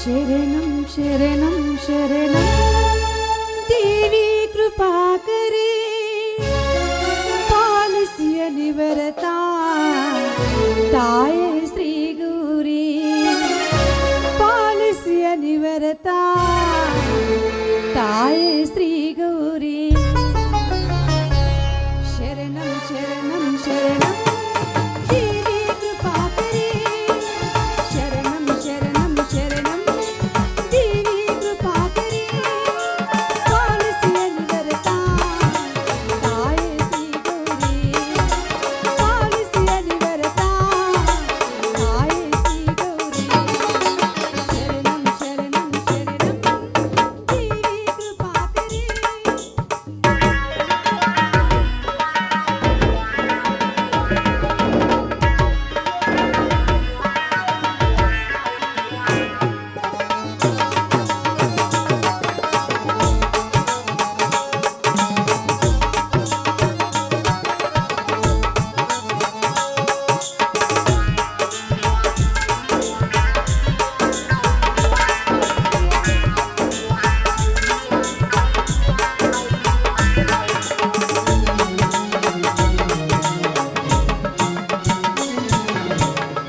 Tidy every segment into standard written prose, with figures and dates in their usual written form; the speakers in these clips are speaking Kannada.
शरणं शरणं शरणं देवी कृपा करे पालसिय निवरता ताये श्री गौरी पालसिय निवरता ताये श्री गौरी शरणं शरणं शरणं देवी कृपा करे शरणं शरणं शरणं देवी कृपा करे पालसिय निवरता ताये श्री गौरी पालसिय निवरता ताये श्री गौरी शरणं शरणं शरणं देवी कृपा करे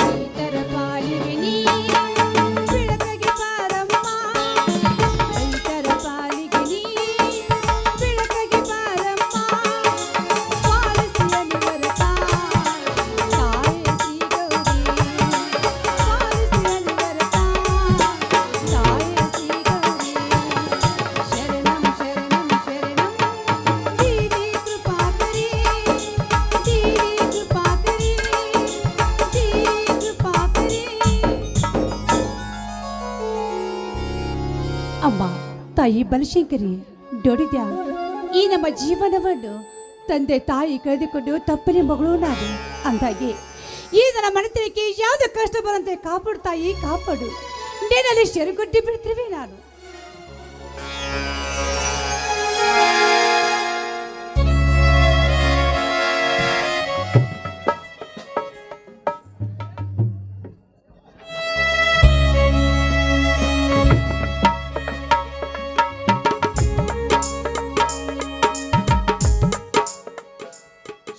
ರೈತರ ಪಾಲಿಗೆ ನೀ ಬೆಳಕಿಗೆ ಬಾರಮ್ಮ ರೈತರ ಪಾಲಿಗೆ ನೀ ಬೆಳಕಿಗೆ ಬಾರಮ್ಮ ಪಾಲಿಸಿಯ ನಿವರತಾ ತಾಯೇ ಶ್ರೀ ಗೌರಿ ಪಾಲಿಸಿಯ ನಿವರತಾ ತಾಯೇ ಶ್ರೀ ಗೌರಿ ಶರಣಂ ಶರಣಂ ಶರಣಂ ದೇವಿ ಕೃಪಾ ಕರಿ ದೇವಿ ಕೃಪಾ ಕರಿ ದೇವಿ ಕೃಪಾ ಕರಿ ಅಮ್ಮ ತಾಯಿ ಬನಶಂಕರಿ ದೊಡಿದ್ಯಾ ಈ ನಮ್ಮ ಜೀವನವನ್ನು ತಂದೆ ತಾಯಿ ಕಳೆದುಕೊಂಡು ತಪ್ಪನೆ ಮಗಳು ನಾನು ಅಂದಾಗೆ ಈ ನನ್ನ ಮನೆತನಕ್ಕೆ ಯಾವುದೇ ಕಷ್ಟ ಬರಂತೆ ಕಾಪಾಡು ತಾಯಿ ಕಾಪಾಡು ನೀನಲ್ಲಿ ಶೆರುಗುಡ್ಡಿ ಬಿಡ್ತೀವಿ ನಾನು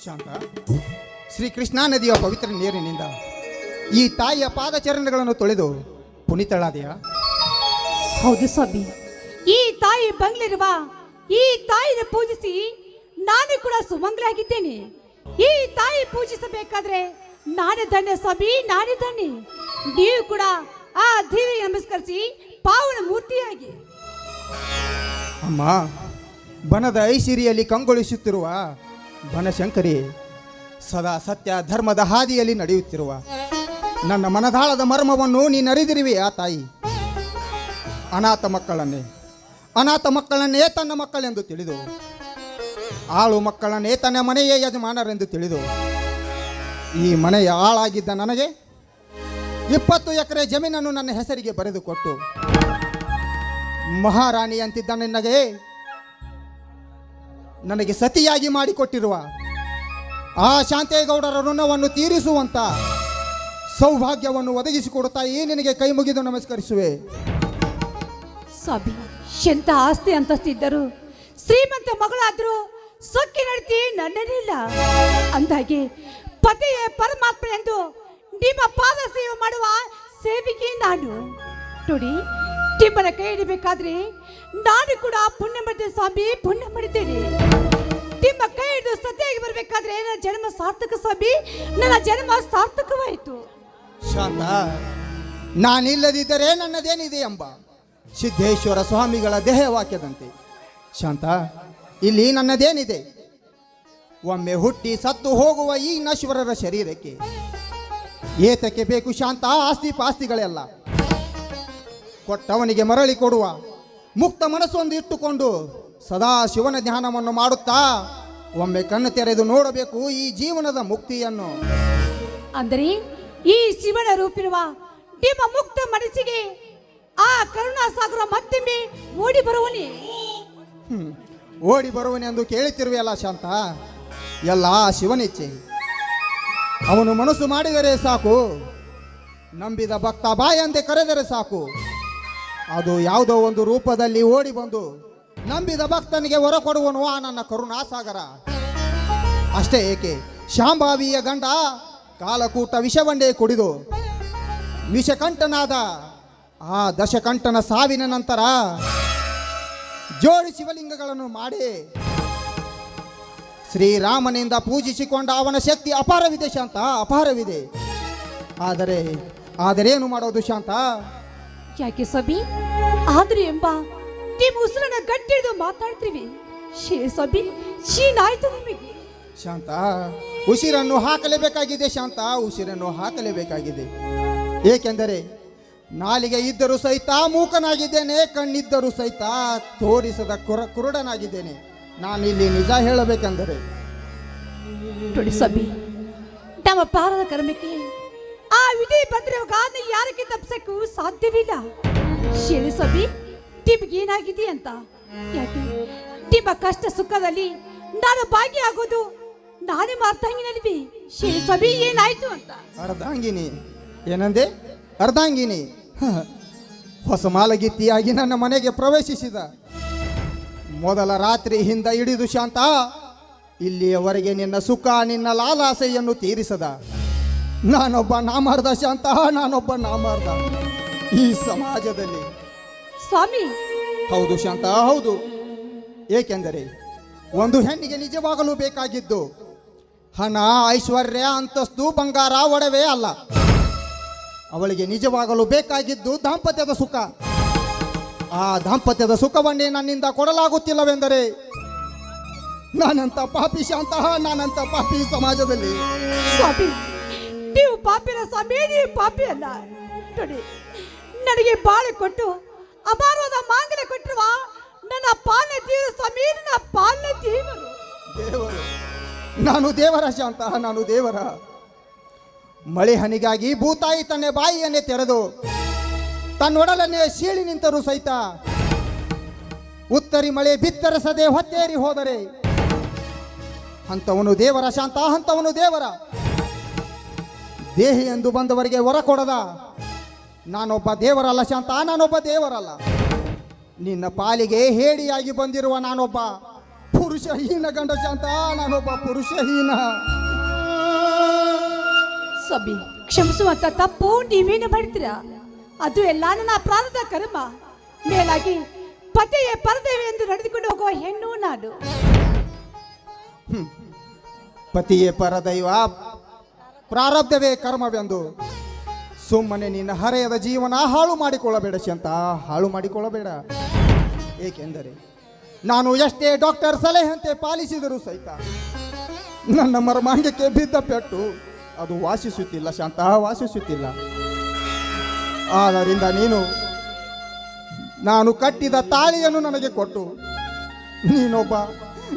ಶಾಂತ ಶ್ರೀಕೃಷ್ಣ ನದಿಯ ಪವಿತ್ರ ನೀರಿನಿಂದ ಈ ತಾಯಿಯ ಪಾದಚರಣಗಳನ್ನು ತೊಳೆದು ಪುನೀತಳಾದೆಯ ಹೌದು ಸ್ವಾಮಿ ಈ ತಾಯಿ ಬಂಗ್ಲಿರುವ ಈ ತಾಯಿನ ಪೂಜಿಸಿ ನಾನು ಕೂಡ ಸುಮಂಗಲಾಗಿದ್ದೇನೆ ಈ ತಾಯಿ ಪೂಜಿಸಬೇಕಾದ್ರೆ ನಾನೇ ಧನ್ಯ ಸ್ವಾಮಿ ನಾನೇ ಧನ್ಯ ನೀವು ಕೂಡ ಆ ದೇವಿಗೆ ನಮಸ್ಕರಿಸಿ ಪಾವನ ಮೂರ್ತಿಯಾಗಿ ಅಮ್ಮ ಬನದ ಐಸಿರಿಯಲ್ಲಿ ಕಂಗೊಳಿಸುತ್ತಿರುವ ಬನಶಂಕರಿ ಸದಾ ಸತ್ಯ ಧರ್ಮದ ಹಾದಿಯಲ್ಲಿ ನಡೆಯುತ್ತಿರುವ ನನ್ನ ಮನದಾಳದ ಮರ್ಮವನ್ನು ನೀನರಿದಿರುವೆ ಆ ತಾಯಿ ಅನಾಥ ಮಕ್ಕಳನ್ನೇ ತನ್ನ ಮಕ್ಕಳೆಂದು ತಿಳಿದು ಆಳು ಮಕ್ಕಳನ್ನೇ ತನ್ನ ಮನೆಯ ಯಜಮಾನರೆಂದು ತಿಳಿದು ಈ ಮನೆಯ ಆಳಾಗಿದ್ದ ನನಗೆ 20 ಎಕರೆ ಜಮೀನನ್ನು ನನ್ನ ಹೆಸರಿಗೆ ಬರೆದುಕೊಟ್ಟು ಮಹಾರಾಣಿಯಂತಿದ್ದ ನನಗೆ ಸತಿಯಾಗಿ ಮಾಡಿಕೊಟ್ಟಿರುವ ಆ ಶಾಂತೇಗೌಡರ ಋಣವನ್ನು ತೀರಿಸುವಂತ ಸೌಭಾಗ್ಯವನ್ನು ಒದಗಿಸಿಕೊಡುತ್ತಾ ಈ ನಿನಗೆ ಕೈ ಮುಗಿದು ನಮಸ್ಕರಿಸುವೆ ಸ್ವಾಮಿ ಎಂತ ಆಸ್ತಿ ಅಂತಸ್ತಿದ್ದರು ಶ್ರೀಮಂತ ಮಗಳಾದ್ರು ಸೊಕ್ಕಿ ನಡತಿ ನನ್ನನಿಲ್ಲ ಅಂದಾಗೆ ಪತಿಯೇ ಪರಮಾತ್ಮ ಎಂದು ನಿಮ್ಮ ಪಾದ ಸೇವೆ ಮಾಡುವ ಸೇವಿಗೆ ನಾನು ನೋಡಿ ನಿಮ್ಮನ ಕೈ ಹಿಡಿಬೇಕಾದ್ರೆ ನಾನು ಕೂಡ ಪುಣ್ಯ ಮಾಡಿದ್ದೇನೆ ಸ್ವಾಮಿ ಪುಣ್ಯ ಮಾಡಿದ್ದೇನೆ ನಿಮ್ಮ ಕೈ ಹಿಡಿದು ಸತ್ಯಾಗಿ ಬರಬೇಕಾದ್ರೆ ನನ್ನ ಜನ್ಮ ಸಾರ್ಥಕ ಸ್ವಾಮಿ ನನ್ನ ಜನ್ಮ ಸಾರ್ಥಕವಾಯಿತು ಶಾಂತ ನಾನಿಲ್ಲದಿದ್ದರೆ ನನ್ನದೇನಿದೆ ಎಂಬ ಸಿದ್ದೇಶ್ವರ ಸ್ವಾಮಿಗಳ ದೇಹವಾಕ್ಯದಂತೆ ಶಾಂತ ಇಲ್ಲಿ ನನ್ನದೇನಿದೆ ಒಮ್ಮೆ ಹುಟ್ಟಿ ಸತ್ತು ಹೋಗುವ ಈ ನಶ್ವರರ ಶರೀರಕ್ಕೆ ಏತಕ್ಕೆ ಬೇಕು ಶಾಂತ ಆಸ್ತಿ ಪಾಸ್ತಿಗಳೆಲ್ಲ ಕೊಟ್ಟವನಿಗೆ ಮರಳಿ ಕೊಡುವ ಮುಕ್ತ ಮನಸ್ಸೊಂದು ಇಟ್ಟುಕೊಂಡು ಸದಾ ಶಿವನ ಧ್ಯಾನವನ್ನು ಮಾಡುತ್ತಾ ಒಮ್ಮೆ ಕಣ್ಣು ತೆರೆದು ನೋಡಬೇಕು ಈ ಜೀವನದ ಮುಕ್ತಿಯನ್ನು ಅಂದರೆ ಈ ಶಿವನ ರೂಪಿರುವ ನಿಮ್ಮ ಮುಕ್ತ ಮನಸ್ಸಿಗೆ ಆ ಕರುಣಾಸಾಗರ ಮತ್ತೊಮ್ಮೆ ಓಡಿ ಬರುವನೇ ಓಡಿ ಬರುವನೆಂದು ಕೇಳುತ್ತಿರುವೆಯಲ್ಲ ಶಾಂತ ಎಲ್ಲ ಶಿವನಿಚ್ಛೆ. ಅವನು ಮನಸ್ಸು ಮಾಡಿದರೆ ಸಾಕು, ನಂಬಿದ ಭಕ್ತ ಬಾಯಂತೆ ಕರೆದರೆ ಸಾಕು, ಅದು ಯಾವುದೋ ಒಂದು ರೂಪದಲ್ಲಿ ಓಡಿ ಬಂದು ನಂಬಿದ ಭಕ್ತನಿಗೆ ಹೊರ ಕೊಡುವನು ಆ ನನ್ನ ಕರುಣಾಸಾಗರ. ಅಷ್ಟೇ ಏಕೆ, ಶಾಂಭಾವಿಯ ಗಂಡ ಕಾಲಕೂಟ ವಿಷವಂಡೆ ಕುಡಿದು ವಿಷಕಂಠನಾದ ಆ ದಶಕಂಠನ ಸಾವಿನ ನಂತರ ಜೋಡಿ ಶಿವಲಿಂಗಗಳನ್ನು ಮಾಡಿ ಶ್ರೀರಾಮನಿಂದ ಪೂಜಿಸಿಕೊಂಡ ಅವನ ಶಕ್ತಿ ಅಪಾರವಿದೆ ಶಾಂತ, ಅಪಾರವಿದೆ. ಆದರೇನು ಮಾಡೋದು ಶಾಂತ? ಯಾಕೆ ಸಬಿ ಆದ್ರೆ ಎಂಬ ನಿಮ್ಮ ಉಸಿರನ್ನ ಗಟ್ಟಿಡಿದು ಮಾತಾಡ್ತೀವಿ. ಸಬಿ ಶೀನಾಯ್ತು ನಿಮಗೆ. ಶಾಂತ, ಉಸಿರನ್ನು ಹಾಕಲೇಬೇಕಾಗಿದೆ ಶಾಂತ, ಉಸಿರನ್ನು ಹಾಕಲೇಬೇಕಾಗಿದೆ. ಏಕೆಂದರೆ ನಾಲಿಗೆ ಇದ್ದರೂ ಸಹಿತ ಮೂಕನಾಗಿದ್ದೇನೆ, ಕಣ್ಣಿದ್ದರೂ ಸಹಿತ ತೋರಿಸದ ಕುರುಡನಾಗಿದ್ದೇನೆ. ನಾನಿಲ್ಲಿ ನಿಜ ಹೇಳಬೇಕೆಂದರೆ ನೋಡಿ ಸಬಿ, ನಮ್ಮ ಪಾರದ ಕರ್ಮಕ್ಕೆ ಆ ವಿಧಿ ಬಂದಿರುವಾಗ ಯಾರಿಗೆ ತಪ್ಸಕ್ಕೂ ಸಾಧ್ಯವಿಲ್ಲ. ಹೇಳಿ ಸಬಿ, ನಿಮ್ಗೇನಾಗಿದೆ ಅಂತ? ಯಾಕೆ ನಿಮ್ಮ ಕಷ್ಟ ಸುಖದಲ್ಲಿ ನಾನು ಭಾಗಿಯಾಗೋದು ನಾನೇ ಮಾರ್ತಾಂಗಿನಲ್ವಿ. ಹೇಳಿ ಸಬಿ, ಏನಾಯ್ತು ಅಂತ? ಅರ್ಧಾಂಗಿನಿ ಏನಂದೆ? ಅರ್ಧಾಂಗಿನಿ ಹೊಸ ಮಾಲಗಿತ್ತಿಯಾಗಿ ನನ್ನ ಮನೆಗೆ ಪ್ರವೇಶಿಸಿದ ಮೊದಲ ರಾತ್ರಿಯಿಂದ ಹಿಡಿದು ಶಾಂತ ಇಲ್ಲಿಯವರೆಗೆ ನಿನ್ನ ಸುಖ ನಿನ್ನ ಲಾಲಾಸೆಯನ್ನು ತೀರಿಸದ ನಾನೊಬ್ಬ ನಾಮಾರ್ಧ ಶಾಂತ, ನಾನೊಬ್ಬ ನಾಮಾರ್ಧ ಈ ಸಮಾಜದಲ್ಲಿ. ಸ್ವಾಮಿ, ಹೌದು ಶಾಂತ, ಹೌದು. ಏಕೆಂದರೆ ಒಂದು ಹೆಣ್ಣಿಗೆ ನಿಜವಾಗಲೂ ಬೇಕಾಗಿದ್ದು ಹಣ, ಐಶ್ವರ್ಯ, ಅಂತಸ್ತು, ಬಂಗಾರ, ಒಡವೆ ಅಲ್ಲ. ಅವಳಿಗೆ ನಿಜವಾಗಲು ಬೇಕಾಗಿದ್ದು ದಾಂಪತ್ಯದ ಸುಖ. ಆ ದಾಂಪತ್ಯದ ಸುಖವನ್ನೇ ನನ್ನಿಂದ ಕೊಡಲಾಗುತ್ತಿಲ್ಲವೆಂದರೆ ನಾನಂತ ಪಾಪಿ ಶಾಂತ, ನಾನಂತ ಪಾಪಿ ಸಮಾಜದಲ್ಲಿ. ಸ್ವಾಮಿ, ನೀವು ಪಾಪಿನ ಸ್ವಾಮಿ, ನೀವು ಪಾಪಿ ಅಲ್ಲ. ನೋಡಿ, ನನಗೆ ಬಾಳೆ ಕೊಟ್ಟು ಅಪಾರವಾದ ಮಾಂಗಲ್ಯ ಕೊಟ್ಟಿರುವ ನನ್ನ ಪಾಲನೆ ದೇವರು ಸ್ವಾಮಿ, ನನ್ನ ಪಾಲನೆ ದೇವರು. ದೇವರು? ನಾನು ದೇವರ ಶಾಂತ, ನಾನು ದೇವರ. ಮಳೆ ಹನಿಗಾಗಿ ಭೂತಾಯಿ ತನ್ನ ಬಾಯಿಯನ್ನೇ ತೆರೆದು ತನ್ನೊಡಲನ್ನೇ ಸೀಳಿ ನಿಂತರೂ ಸಹಿತ ಉತ್ತರಿ ಮಳೆ ಬಿತ್ತರಿಸದೆ ಹೊತ್ತೇರಿ ಹೋದರೆ ಅಂಥವನು ದೇವರ ಶಾಂತ, ಅಂಥವನು ದೇವರ. ದೇಹಿ ಎಂದು ಬಂದವರಿಗೆ ಹೊರ ಕೊಡದ ನಾನೊಬ್ಬ ದೇವರಲ್ಲ ಶಾಂತ, ನಾನೊಬ್ಬ ದೇವರಲ್ಲ. ನಿನ್ನ ಪಾಲಿಗೆ ಹೇಡಿಯಾಗಿ ಬಂದಿರುವ ನಾನೊಬ್ಬ ಪುರುಷಹೀನ ಗಂಡ ಶಾಂತ, ನಾನೊಬ್ಬ ಪುರುಷಹೀನ. ಸಬಿ, ಕ್ಷಮಿಸುವಂತ ತಪ್ಪು ನೀವೇನು ಮಾಡ್ತೀರಾ? ಅದು ಎಲ್ಲ ನನ್ನ ಪ್ರಾಣದ ಕರ್ಮ. ಮೇಲಾಗಿ ಪತಿಯೇ ಪರದೇವಿ ಎಂದು ನಡೆದುಕೊಂಡು ಹೋಗುವ ಹೆಣ್ಣು ನಾನು. ಪತಿಯೇ ಪರದೈವ, ಪ್ರಾರಬ್ಧವೇ ಕರ್ಮವೆಂದು ಸುಮ್ಮನೆ ನಿನ್ನ ಹರೆಯದ ಜೀವನ ಹಾಳು ಮಾಡಿಕೊಳ್ಳಬೇಡ ಶಾಂತ, ಹಾಳು ಮಾಡಿಕೊಳ್ಳಬೇಡ. ಏಕೆಂದರೆ ನಾನು ಎಷ್ಟೇ ಡಾಕ್ಟರ್ ಸಲಹೆಯಂತೆ ಪಾಲಿಸಿದರೂ ಸಹಿತ ನನ್ನ ಮರ್ಮಾಂಗಕ್ಕೆ ಬಿದ್ದ ಪೆಟ್ಟು ಅದು ವಾಸಿಸುತ್ತಿಲ್ಲ ಶಾಂತ, ವಾಸಿಸುತ್ತಿಲ್ಲ. ಆದ್ದರಿಂದ ನಾನು ಕಟ್ಟಿದ ತಾಳಿಯನ್ನು ನನಗೆ ಕೊಟ್ಟು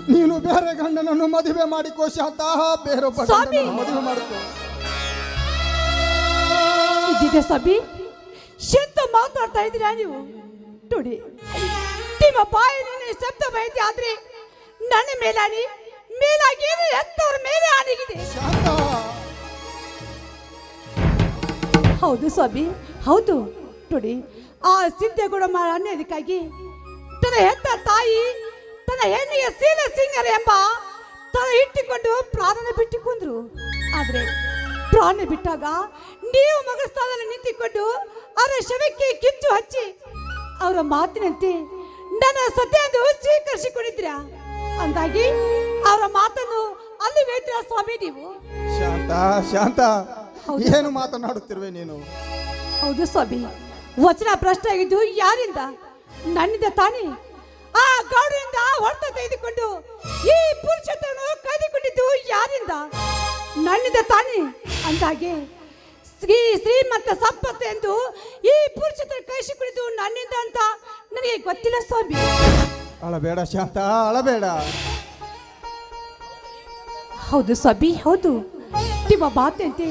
ನೀನು ಬೇರೆ ಗಂಡನನ್ನು ಮದುವೆ ಮಾಡಿಕೋ ಶಾಂತ, ಬೇರೊಬ್ಬ ಗಂಡನನ್ನು ಮದುವೆ ಮಾಡಿಕೋ. ಇದೀಗ ಸಬಿ ಶಬ್ದ ಮಾತಾಡ್ತಾ ಇದ್ದೀರಾ ನೀವು? ನೋಡಿ, ನಿಮ್ಮ ಬಾಯಿನ ಶಬ್ದ ಬೈತಿ ಆದ್ರೆ ನನ್ನ ಮೇಲಾಗಿ ಎತ್ತವರ ಮೇಲೆ ಆನೆಗಿದೆ. ಹೌದು ಸ್ವಾಮಿ, ಹೌದು. ನೋಡಿ, ಆ ಸಿದ್ಧಗುಣ ಅನ್ನೋದಕ್ಕಾಗಿ ತನ್ನ ಹೆತ್ತ ತಾಯಿ ತನ್ನ ಹೆಣ್ಣಿಗೆ ಸೀಲ ಸಿಂಗರ ಎಂಬ ತನ್ನ ಇಟ್ಟುಕೊಂಡು ಪ್ರಾಣ ಬಿಟ್ಟುಕೊಂಡ್ರು. ಆದ್ರೆ ಪ್ರಾಣ ಬಿಟ್ಟಾಗ ನೀವು ಮಗಸ್ಥಾನದಲ್ಲಿ ನಿಂತುಕೊಂಡು ಅವರ ಶವಕ್ಕೆ ಕಿಚ್ಚು ಹಚ್ಚಿ ಅವರ ಮಾತಿನಂತೆ ನನ್ನ ಸತ್ಯ ಎಂದು ಸ್ವೀಕರಿಸಿಕೊಂಡಿದ್ರ. ಅಂದಾಗಿ ಅವರ ಮಾತನ್ನು ಅಲ್ಲಿ ಹೇಳ್ತೀರಾ ಸ್ವಾಮಿ ನೀವು? ಶಾಂತ, ಶಾಂತ, ಏನು ಮಾತನಾಡುತ್ತಿರುವೆ ನೀನು? ಹೌದು ಸ್ವಾಮಿ, ವಚನ ಭ್ರಷ್ಟ ಆಗಿದ್ದು ಯಾರಿಂದ? ನನ್ನಿಂದ ತಾನೇ. ಆ ಗೌಡರಿಂದ ಹೊರತ ತೆಗೆದುಕೊಂಡು ಈ ಪುರುಷತ್ವವನ್ನು ಕಳೆದುಕೊಂಡಿದ್ದು ಯಾರಿಂದ? ನನ್ನಿಂದ ತಾನೇ. ಅಂದಾಗೆ ಶ್ರೀಮಂತ ಸಂಪತ್ತು ಎಂದು ಈ ಪುರುಷತ್ವ ಕಳಿಸಿಕೊಂಡಿದ್ದು ನನ್ನಿಂದ ಅಂತ ನನಗೆ ಗೊತ್ತಿಲ್ಲ ಸ್ವಾಮಿ. ಅಳಬೇಡ ಶಾಂತ, ಅಳಬೇಡ. ಹೌದು ಸ್ವಾಮಿ, ಹೌದು. ನಿಮ್ಮ ಮಾತಂತೆ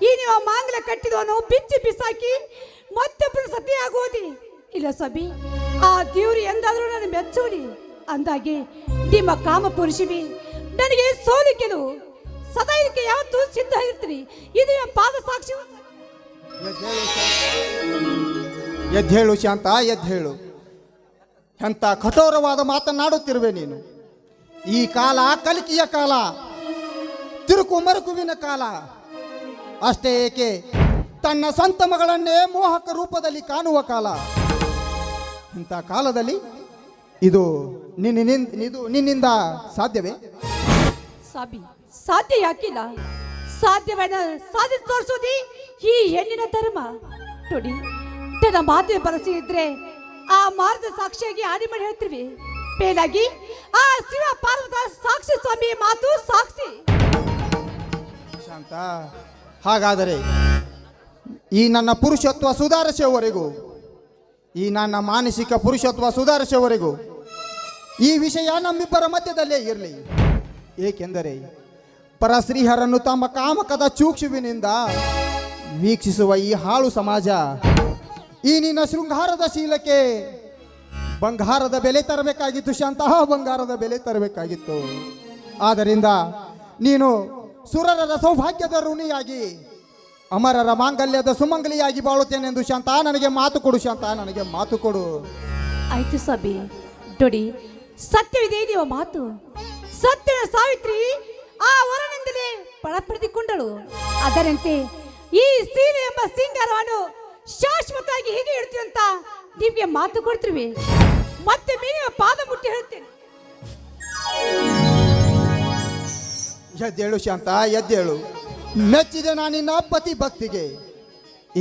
ಈ ನೀವು ಮಾಂಗಲ ಕಟ್ಟಿದವನು ಬಿಚ್ಚಿ ಬಿಸಾಕಿ ಮತ್ತೊಬ್ಬರು ಸತಿ ಆಗುವುದೇ ಇಲ್ಲ ಸ್ವಾಮಿ. ಆ ದೇವ್ರು ಎಂದಾದ್ರೂ ನನ್ನ ಮೆಚ್ಚುವಳಿ. ಅಂದಾಗೆ ನಿಮ್ಮ ಕಾಮ ಪುರುಷವಿ ನನಗೆ ಸೋಲು ಗೆಲುವು ಸದಾ ಇದಕ್ಕೆ ಯಾವತ್ತೂ ಸಿದ್ಧ ಆಗಿರ್ತೀನಿ. ಇದು ನನ್ನ ಪಾದ ಸಾಕ್ಷಿ. ಎದ್ದೇಳು ಶಾಂತ, ಎದ್ದೇಳು. ಎಂಥ ಕಠೋರವಾದ ಮಾತನಾಡುತ್ತಿರುವೆ ನೀನು. ಈ ಕಾಲ ಕಲಿಕೆಯ ಕಾಲ, ತಿರುಕು ಮರುಕುವಿನ ಕಾಲ. ಅಷ್ಟೇ ಏಕೆ, ತನ್ನ ಸ್ವಂತ ಮಗಳನ್ನೇ ಮೋಹಕ ರೂಪದಲ್ಲಿ ಕಾಣುವ ಕಾಲ. ಇಂಥ ಕಾಲದಲ್ಲಿ ಇದು ನಿನ್ನಿಂದ ಸಾಧ್ಯವೇ? ಸಾಧ್ಯ ಯಾಕಿಲ್ಲ? ಸಾಧ್ಯವೇನ ಸಾಧಿಸಿ ತೋರಿಸೋದಿ ಈ ಹೆಣ್ಣಿನ ಧರ್ಮ. ನೋಡಿ, ನನ್ನ ಮಾತು ಬರಸಿ ಇದ್ರೆ ಆ ಮಾರ್ಗದ ಸಾಕ್ಷಿಯಾಗಿ ಆಡಿ ಮಾಡಿ ಹೇಳ್ತೀವಿ. ಮೇಲಾಗಿ ಆ ಶಿವ ಪಾರ್ವತ ಸಾಕ್ಷಿ ಸ್ವಾಮಿ ಮಾತು ಸಾಕ್ಷಿ. ಶಾಂತ, ಹಾಗಾದರೆ ಈ ನನ್ನ ಪುರುಷತ್ವ ಸುಧಾರಿಸುವವರೆಗೂ, ಈ ನನ್ನ ಮಾನಸಿಕ ಪುರುಷತ್ವ ಸುಧಾರಿಸುವವರೆಗೂ ಈ ವಿಷಯ ನಮ್ಮಿಬ್ಬರ ಮಧ್ಯದಲ್ಲೇ ಇರಲಿ. ಏಕೆಂದರೆ ಪರಶ್ರೀಹರನ್ನು ತಮ್ಮ ಕಾಮಕದ ಚೂಕ್ಷುವಿನಿಂದ ವೀಕ್ಷಿಸುವ ಈ ಹಾಳು ಸಮಾಜ ಈ ನಿನ್ನ ಶೃಂಗಾರದ ಶೀಲಕ್ಕೆ ಬಂಗಾರದ ಬೆಲೆ ತರಬೇಕಾಗಿತ್ತು ಶಾಂತ, ಬಂಗಾರದ ಬೆಲೆ ತರಬೇಕಾಗಿತ್ತು. ಆದ್ದರಿಂದ ನೀನು ಸುರರ ಸೌಭಾಗ್ಯದ ಋಣಿಯಾಗಿ ಅಮರರ ಮಾಂಗಲ್ಯದ ಸುಮಂಗಲಿಯಾಗಿ ಬಾಳುತ್ತೇನೆಂದು ಶಾಂತ ನನಗೆ ಮಾತು ಕೊಡು. ಶಾಂತ, ನನಗೆ ಮಾತು ಕೊಡು. ಆಯ್ತು ಸಭೆ. ನೋಡಿ, ಸತ್ಯವಿದೆ ನೀವು ಮಾತು. ಸತ್ಯನ ಸಾವಿತ್ರಿ ಆ ವರನಿಂದಲೇ ಫಲ ಪಡೆದುಕೊಂಡಳು. ಅದರಂತೆ ಈ ಸೀರೆ ಎಂಬ ಸಿಂಗಾರವನ್ನು ಶಾಶ್ವತವಾಗಿ ಹೀಗೆ ಇಡ್ತೀವಿ ಅಂತ ನಿಮ್ಗೆ ಮಾತು ಕೊಡ್ತೀವಿ. ಮತ್ತೆ ಮೇಲೆ ಪಾದ ಮುಟ್ಟಿ ಹೇಳ್ತೇನೆ. ಎದ್ದೇಳು ಶಾಂತ, ಎದ್ದೇಳು. ಮೆಚ್ಚಿದೆ ನಾನಿನ್ನ ಪತಿ ಭಕ್ತಿಗೆ.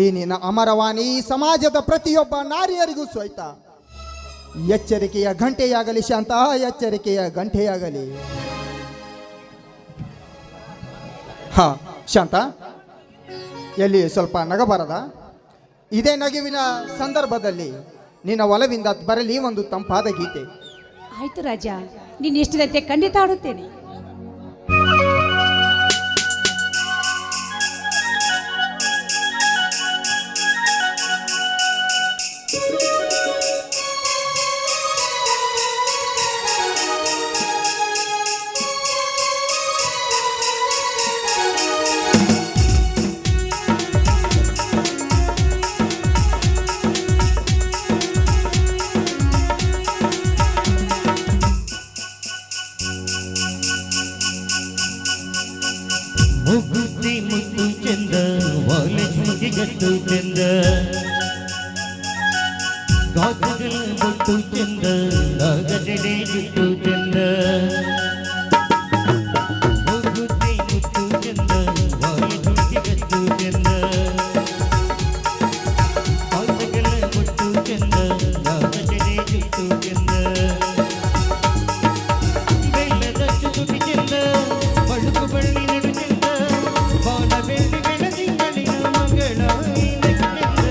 ಈ ನಿನ್ನ ಅಮರವಾಣಿ ಸಮಾಜದ ಪ್ರತಿಯೊಬ್ಬ ನಾರಿಯರಿಗೂ ಸ್ವೈತ. ಎಚ್ಚರಿಕೆಯ ಗಂಟೆಯಾಗಲಿ ಶಾಂತ, ಎಚ್ಚರಿಕೆಯ ಗಂಟೆಯಾಗಲಿ. ಹಾ ಶಾಂತ, ಎಲ್ಲಿ ಸ್ವಲ್ಪ ನಗಬಾರದ? ಇದೇ ನಗುವಿನ ಸಂದರ್ಭದಲ್ಲಿ ನಿನ್ನ ಒಲವಿಂದ ಬರಲಿ ಒಂದು ತಂಪಾದ ಗೀತೆ. ಆಯ್ತು ರಾಜ, ನೀನು ಇಷ್ಟದಂತೆ ಖಂಡಿತ ಆಡುತ್ತೇನೆ. ಮುಗುತಿ ಮುತ್ತು ಚಂದ, ವಾಲಕ್ಷ್ಮಿಗೆ ಗಟ್ಟು ಚಂದ, ಗಾಜುಗಳ ಬೊಟ್ಟು ಚಂದ, ನಾಗಜಡೆ ಜುಟ್ಟು ಚಂದ. ಮುಗುತಿ ಮುತ್ತು ಚಂದ, ವಾಲಕ್ಷ್ಮಿಗೆ ಗಟ್ಟು ಚಂದ, ಗಾಜುಗಳ ಬೊಟ್ಟು ಚಂದ, ನಾಗಜಡೆ ಜುಟ್ಟು ಚಂದ. ಬೆಲ್ಲದ ಚುಟುಕಿ ಚಂದ, ಬಳುಕು ಬಳ್ಳಿ ನಡು ಚಂದ, ಬಾಲ ಬೆಳ್ಳಿ ಬೆಳದಿಂಗಳಿನ ಮಂಗಳ ಚಂದ.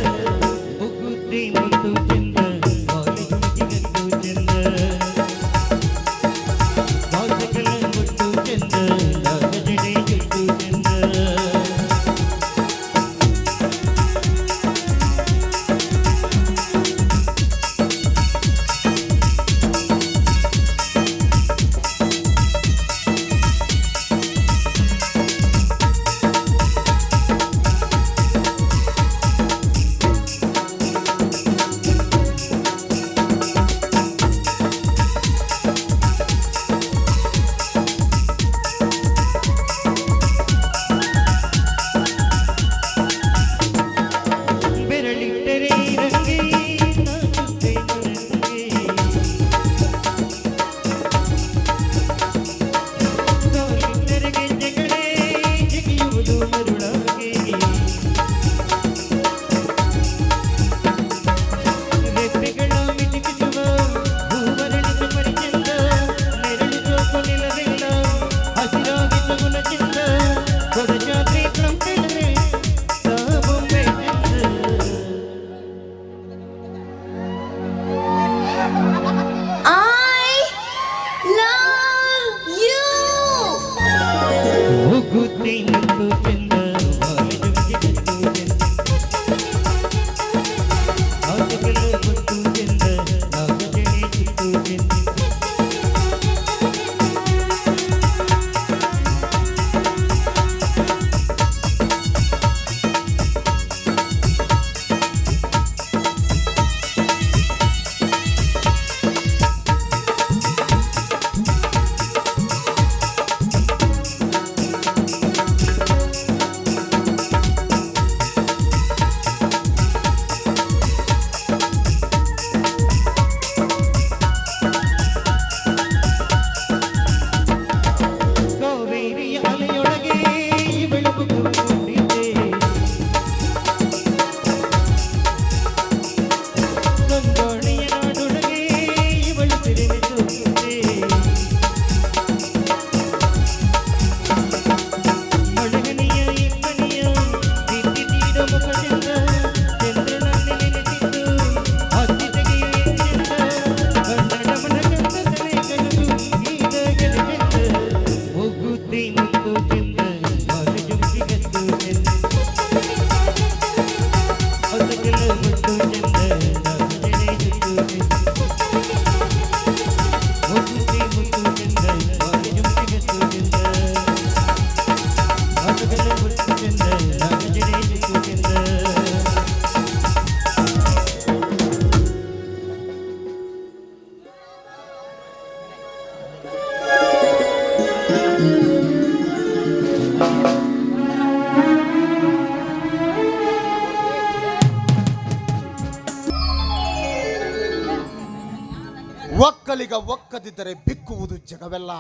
ಒಕ್ಕಲಿಗ ಒಕ್ಕದಿದ್ದರೆ ಬಿಕ್ಕುವುದು ಜಗವೆಲ್ಲ.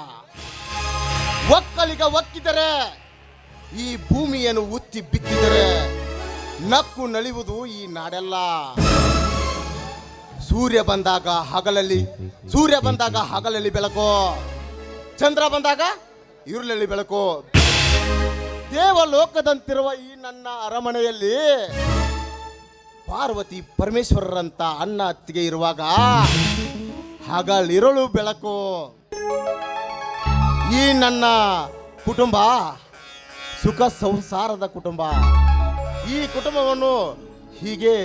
ಒಕ್ಕಲಿಗ ಒಕ್ಕಿದರೆ ಈ ಭೂಮಿಯನ್ನು ಉತ್ತಿ ಬಿತ್ತಿದರೆ ನಕ್ಕು ನಲಿಯುವುದು ಈ ನಾಡೆಲ್ಲ. ಸೂರ್ಯ ಬಂದಾಗ ಹಗಲಲ್ಲಿ ಬೆಳಕು, ಚಂದ್ರ ಬಂದಾಗ ഇരുಳಲ್ಲಿ ಬೆಳಕು. ದೇವಲೋಕದಂತಿರುವ ಈ ನನ್ನ ಅರಮನೆಯಲ್ಲಿ ಪಾರ್ವತಿ ಪರಮೇಶ್ವರರಂತ ಅಣ್ಣ ಅತ್ತಿಗೆ ಇರುವಾಗ ಹಗಲಿರುಳು ಬೆಳಕು. ಈ ನನ್ನ ಕುಟುಂಬ ಸುಖ ಸಂಸಾರದ ಕುಟುಂಬ. ಈ ಕುಟುಂಬವನ್ನು ಹೀಗೆ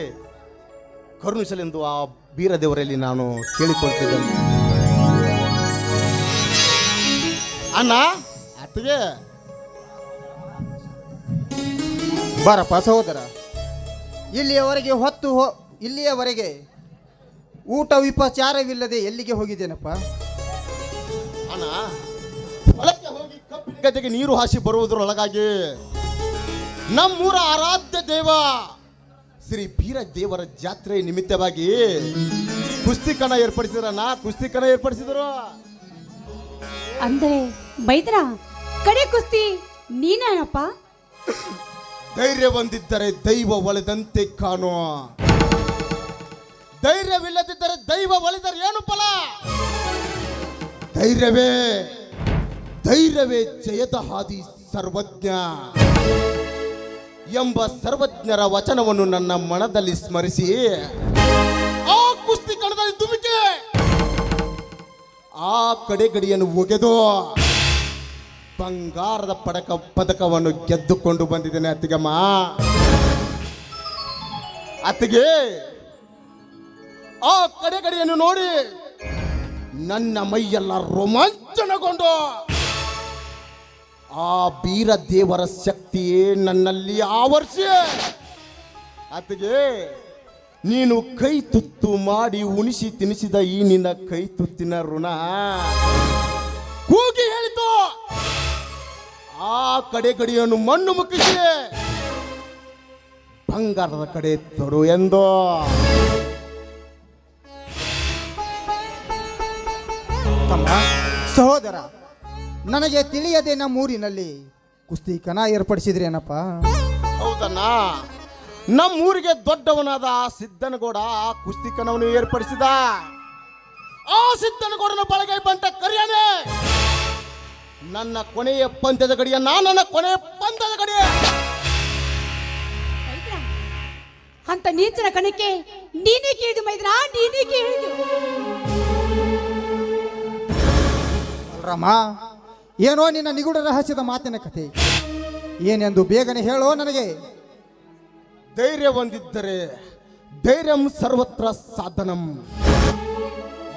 ಕರುಣಿಸಲೆಂದು ಆ ಬೀರದೇವರಲ್ಲಿ ನಾನು ಕೇಳಿಕೊಳ್ತಿದ್ದೇನೆ. ಅಣ್ಣ ಅತ್ತಿಗೆ ಬಾರಪ್ಪ ಸಹೋದರ. ಇಲ್ಲಿಯವರೆಗೆ ಊಟ ವಿಪಚಾರವಿಲ್ಲದೆ ಎಲ್ಲಿಗೆ ಹೋಗಿದ್ದೇನಪ್ಪ? ಅಣ್ಣ ಹೊಲಕ್ಕೆ ಹೋಗಿ ಕಬ್ಬಿನ ಗದ್ದೆಗೆ ನೀರು ಹಾಸಿ ಬರುವುದರೊಳಗಾಗಿ ನಮ್ಮೂರ ಆರಾಧ್ಯ ದೇವ ಶ್ರೀ ಬೀರ ದೇವರ ಜಾತ್ರೆ ನಿಮಿತ್ತವಾಗಿ ಕುಸ್ತಿಕಣ ಏರ್ಪಡಿಸಿದ್ರು. ಅಂದ್ರೆ ಮೈದ್ರ ಕಡೆ ಕುಸ್ತಿ ನೀನೇನಪ್ಪ? ಧೈರ್ಯ ಹೊಂದಿದ್ದರೆ ದೈವ ಒಳೆದಂತೆ ಕಾಣು, ಧೈರ್ಯವಿಲ್ಲದಿದ್ದರೆ ದೈವ ಒಳೆದರೆ ಏನು ಫಲ? ಧೈರ್ಯವೇ ಜಯದ ಹಾದಿ ಸರ್ವಜ್ಞ ಎಂಬ ಸರ್ವಜ್ಞರ ವಚನವನ್ನು ನನ್ನ ಮನದಲ್ಲಿ ಸ್ಮರಿಸಿ ಆ ಕುಸ್ತಿ ಕಣದಲ್ಲಿ ಧುಮುಕಿ ಆ ಕಡೆಗಡಿಯನ್ನು ಒಗೆದು ಬಂಗಾರದ ಪದಕವನ್ನು ಗೆದ್ದುಕೊಂಡು ಬಂದಿದ್ದೇನೆ ಅತ್ತಿಗಮ್ಮ. ಅತ್ತಿಗೆ ಆ ಕಡೆಗಡಿಯನ್ನು ನೋಡಿ ನನ್ನ ಮೈಯೆಲ್ಲ ರೋಮಾಂಚನಗೊಂಡು ಆ ಬೀರ ದೇವರ ಶಕ್ತಿಯೇ ನನ್ನಲ್ಲಿ ಆವರಿಸಿ ಅತ್ತಿಗೆ ನೀನು ಕೈ ತುತ್ತು ಮಾಡಿ ಉಣಿಸಿ ತಿನಿಸಿದ ಈ ನಿನ್ನ ಕೈ ತುತ್ತಿನ ಋಣ ಕೂಗಿ ಹೇಳಿತು. ಆ ಕಡೆಗಡಿಯನ್ನು ಮಣ್ಣು ಮುಕ್ಕಿಸಿ ಬಂಗಾರದ ಕಡೆ ತೊಡು ಎಂದು. ತಮ್ಮ ಸಹೋದರ, ನನಗೆ ತಿಳಿಯದೆ ನಮ್ಮೂರಿನಲ್ಲಿ ಕುಸ್ತಿಕನ ಏರ್ಪಡಿಸಿದ್ರೇನಪ್ಪ? ಹೌದಣ್ಣ, ನಮ್ಮೂರಿಗೆ ದೊಡ್ಡವನಾದ ಆ ಸಿದ್ದನಗೌಡ ಆ ಕುಸ್ತಿಕನವನ್ನು ಏರ್ಪಡಿಸಿದ. ಆ ಸಿದ್ದನಗೌಡನ ಬಳಗೈ ಬಂಟ ಕರಿಯಾನೆ ನನ್ನ ಕೊನೆಯ ಪಂದ್ಯದ ಗಡಿಯ ನನ್ನ ಕೊನೆಯ ಪಂದ್ಯದ ಗಡಿಯ ಅಂತ ನೀಚನ ಕಣಕ್ಕೆ ನೀನೇ ಕೇಳಿದು ಮೈದ್ರ, ನೀನೇ ಕೇಳಿದು. ರಾಮ, ಏನೋ ನಿನ್ನ ನಿಗೂಢ ರಹಸ್ಯದ ಮಾತಿನ ಕಥೆ ಏನೆಂದು ಬೇಗನೆ ಹೇಳೋ ನನಗೆ. ಧೈರ್ಯ ಹೊಂದಿದ್ದರೆ ಧೈರ್ಯಂ ಸರ್ವತ್ರ ಸಾಧನಂ.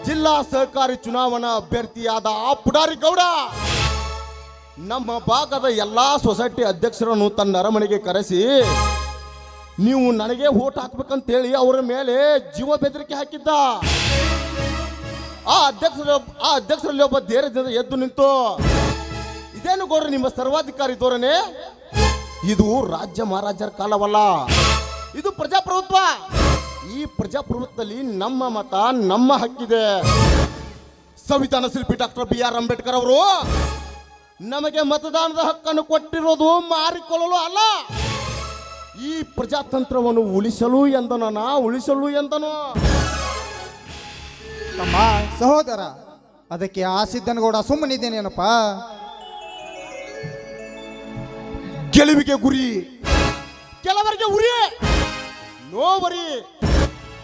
ಜಿಲ್ಲಾ ಸಹಕಾರಿ ಚುನಾವಣಾ ಅಭ್ಯರ್ಥಿಯಾದ ಆ ಪುಡಾರಿ ಗೌಡ ನಮ್ಮ ಭಾಗದ ಎಲ್ಲಾ ಸೊಸೈಟಿ ಅಧ್ಯಕ್ಷರನ್ನು ತನ್ನ ಅರಮನೆಗೆ ಕರೆಸಿ ನೀವು ನನಗೆ ಓಟ್ ಹಾಕ್ಬೇಕಂತೇಳಿ ಅವರ ಮೇಲೆ ಜೀವ ಬೆದರಿಕೆ ಹಾಕಿದ್ದ. ಆ ಅಧ್ಯಕ್ಷರಲ್ಲಿ ಒಬ್ಬ ಧೈರ್ಯದಿಂದ ಎದ್ದು ನಿಂತು, ಇದೇನು ಗೌಡ್ರ ನಿಮ್ಮ ಸರ್ವಾಧಿಕಾರಿ ಧೋರಣೆ? ಇದು ರಾಜ್ಯ ಮಹಾರಾಜರ ಕಾಲವಲ್ಲ, ಇದು ಪ್ರಜಾಪ್ರಭುತ್ವ. ಈ ಪ್ರಜಾಪ್ರಭುತ್ವದಲ್ಲಿ ನಮ್ಮ ಮತ ನಮ್ಮ ಹಕ್ಕಿದೆ. ಸಂವಿಧಾನ ಶಿಲ್ಪಿ ಡಾಕ್ಟರ್ BR ಅಂಬೇಡ್ಕರ್ ಅವರು ನಮಗೆ ಮತದಾನದ ಹಕ್ಕನ್ನು ಕೊಟ್ಟಿರೋದು ಮಾರಿಕೊಳ್ಳಲು ಅಲ್ಲ, ಈ ಪ್ರಜಾತಂತ್ರವನ್ನು ಉಳಿಸಲು ಎಂದನು. ತಮ್ಮ ಸಹೋದರ, ಅದಕ್ಕೆ ಆ ಸಿದ್ದನಗೌಡ ಸುಮ್ಮನಿದ್ದೇನೇನಪ್ಪ? ಗೆಲುವಿಗೆ ಗುರಿ, ಕೆಲವರಿಗೆ ಉರಿ, ನೋವರಿ,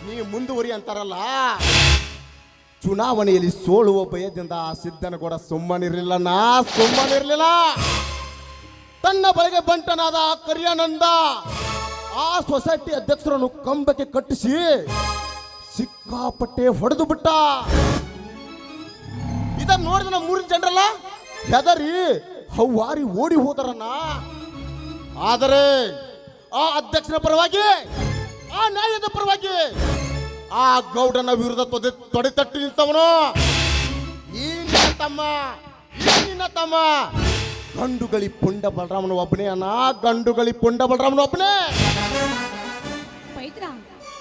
ನೀ ಮುಂದುವರಿ ಅಂತಾರಲ್ಲ. ಚುನಾವಣೆಯಲ್ಲಿ ಸೋಲುವ ಭಯದಿಂದ ಆ ಸಿದ್ದನಗೌಡ ಸುಮ್ಮನಿರಲಿಲ್ಲ. ತನ್ನ ಬಳಿಗೆ ಬಂಟನಾದ ಕರಿಯಾನಂದ ಆ ಸೊಸೈಟಿ ಅಧ್ಯಕ್ಷರನ್ನು ಕಂಬಕ್ಕೆ ಕಟ್ಟಿಸಿ ಸಿಕ್ಕಾಪಟ್ಟೆ ಹೊಡೆದು ಬಿಟ್ಟ. ಇದನ್ನು ನೋಡಿದ ನಮ್ಮ ಮೂರಿನ ಜನರಲ್ಲ ಹೆದರಿ ಹವ್ವಾರಿ ಓಡಿ ಹೋದರನ್ನ. ಆದರೆ ಆ ಅಧ್ಯಕ್ಷರ ಪರವಾಗಿ, ಆ ನ್ಯಾಯದ ಪರವಾಗಿ ಆ ಗೌಡನ ವಿರುದ್ಧ ತೊಡೆತಟ್ಟಿ ನಿಂತವನು ಈ ನಿನ್ನ ತಮ್ಮ ಗಂಡುಗಳಿ ಪುಂಡ ಬಲರಾಮನ ಒಬ್ಬನೇ ಅಣ್ಣ, ಗಂಡುಗಳಿ ಪುಂಡ ಬಲರಾಮನ ಒಬ್ಬನೇ. ಪೈತ್ರ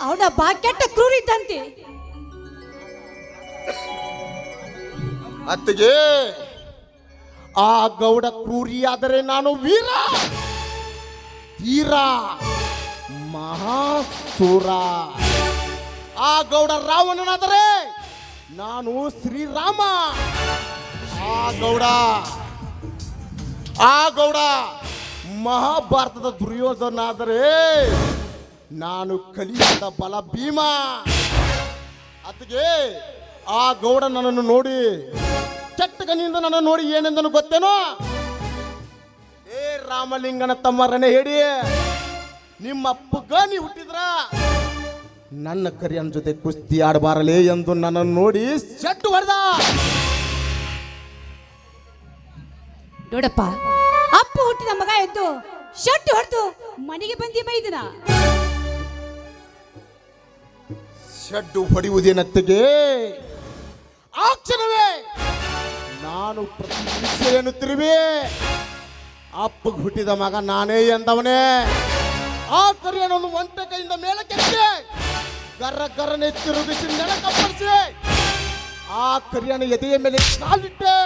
ಅವನ ಬಾ ಕೆಟ್ಟ ಕ್ರೂರ ಇದ್ದಂತೆ. ಅತ್ತಿಗೆ ಆ ಗೌಡ ಕ್ರೂರಿಯಾದರೆ ನಾನು ವೀರ, ತೀರ ಮಹಾಸೂರ. ಆ ಗೌಡ ರಾವಣನಾದರೆ ನಾನು ಶ್ರೀರಾಮ. ಆ ಗೌಡ ಮಹಾಭಾರತದ ದುರ್ಯೋಧನಾದರೆ ನಾನು ಕಲಿಯುಗದ ಬಲ ಭೀಮ. ಅತ್ತಿಗೆ ಆ ಗೌಡ ನನ್ನನ್ನು ನೋಡಿ ಚಟ್ಟಗನಿಂದ ನನ್ನ ನೋಡಿ ಏನೆಂದನು ಗೊತ್ತೇನೋ? ಏ ರಾಮಲಿಂಗನ ತಮ್ಮರನೆ ಹೇಳಿ, ನಿಮ್ಮ ಅಪ್ಪಗ ನೀ ಹುಟ್ಟಿದ್ರ ನನ್ನ ಕರಿಯನ ಜೊತೆ ಕುಸ್ತಿ ಆಡಬಾರಲೇ ಎಂದು ನನ್ನನ್ನು ನೋಡಿ ಚಟ್ಟು ಹೊಡೆದ. ನೋಡಪ್ಪ, ಅಪ್ಪ ಹುಟ್ಟಿದ ಮಗ ಎದ್ದು ಶಟ್ಟು ಹೊಡೆದು ಮನೆಗೆ ಬಂದಿ ಮೈದನ. ಶಡ್ಡು ಹೊಡೆಯುವುದೇನತ್ತಿಗೆ? ಆ ಕ್ಷಣವೇ ನಾನು ಪ್ರತಿ ಎನ್ನುತ್ತಿರುವೆ, ಅಪ್ಪಗೆ ಹುಟ್ಟಿದ ಮಗ ನಾನೇ ಎಂದವನೇ. ಆ ಕರಿಯನನ್ನು ಒಂಟ ಕೈಯಿಂದ ಮೇಲಕ್ಕೆತ್ತಿ ಗರ್ರ ಗರ್ರನೆ ತಿರುಗಿಸಿ ನೆಲಕಪ್ಪಳಿಸಿ ಆ ಕರಿಯನ ಎದೆಯ ಮೇಲೆ ಕಾಲಿಟ್ಟೆ.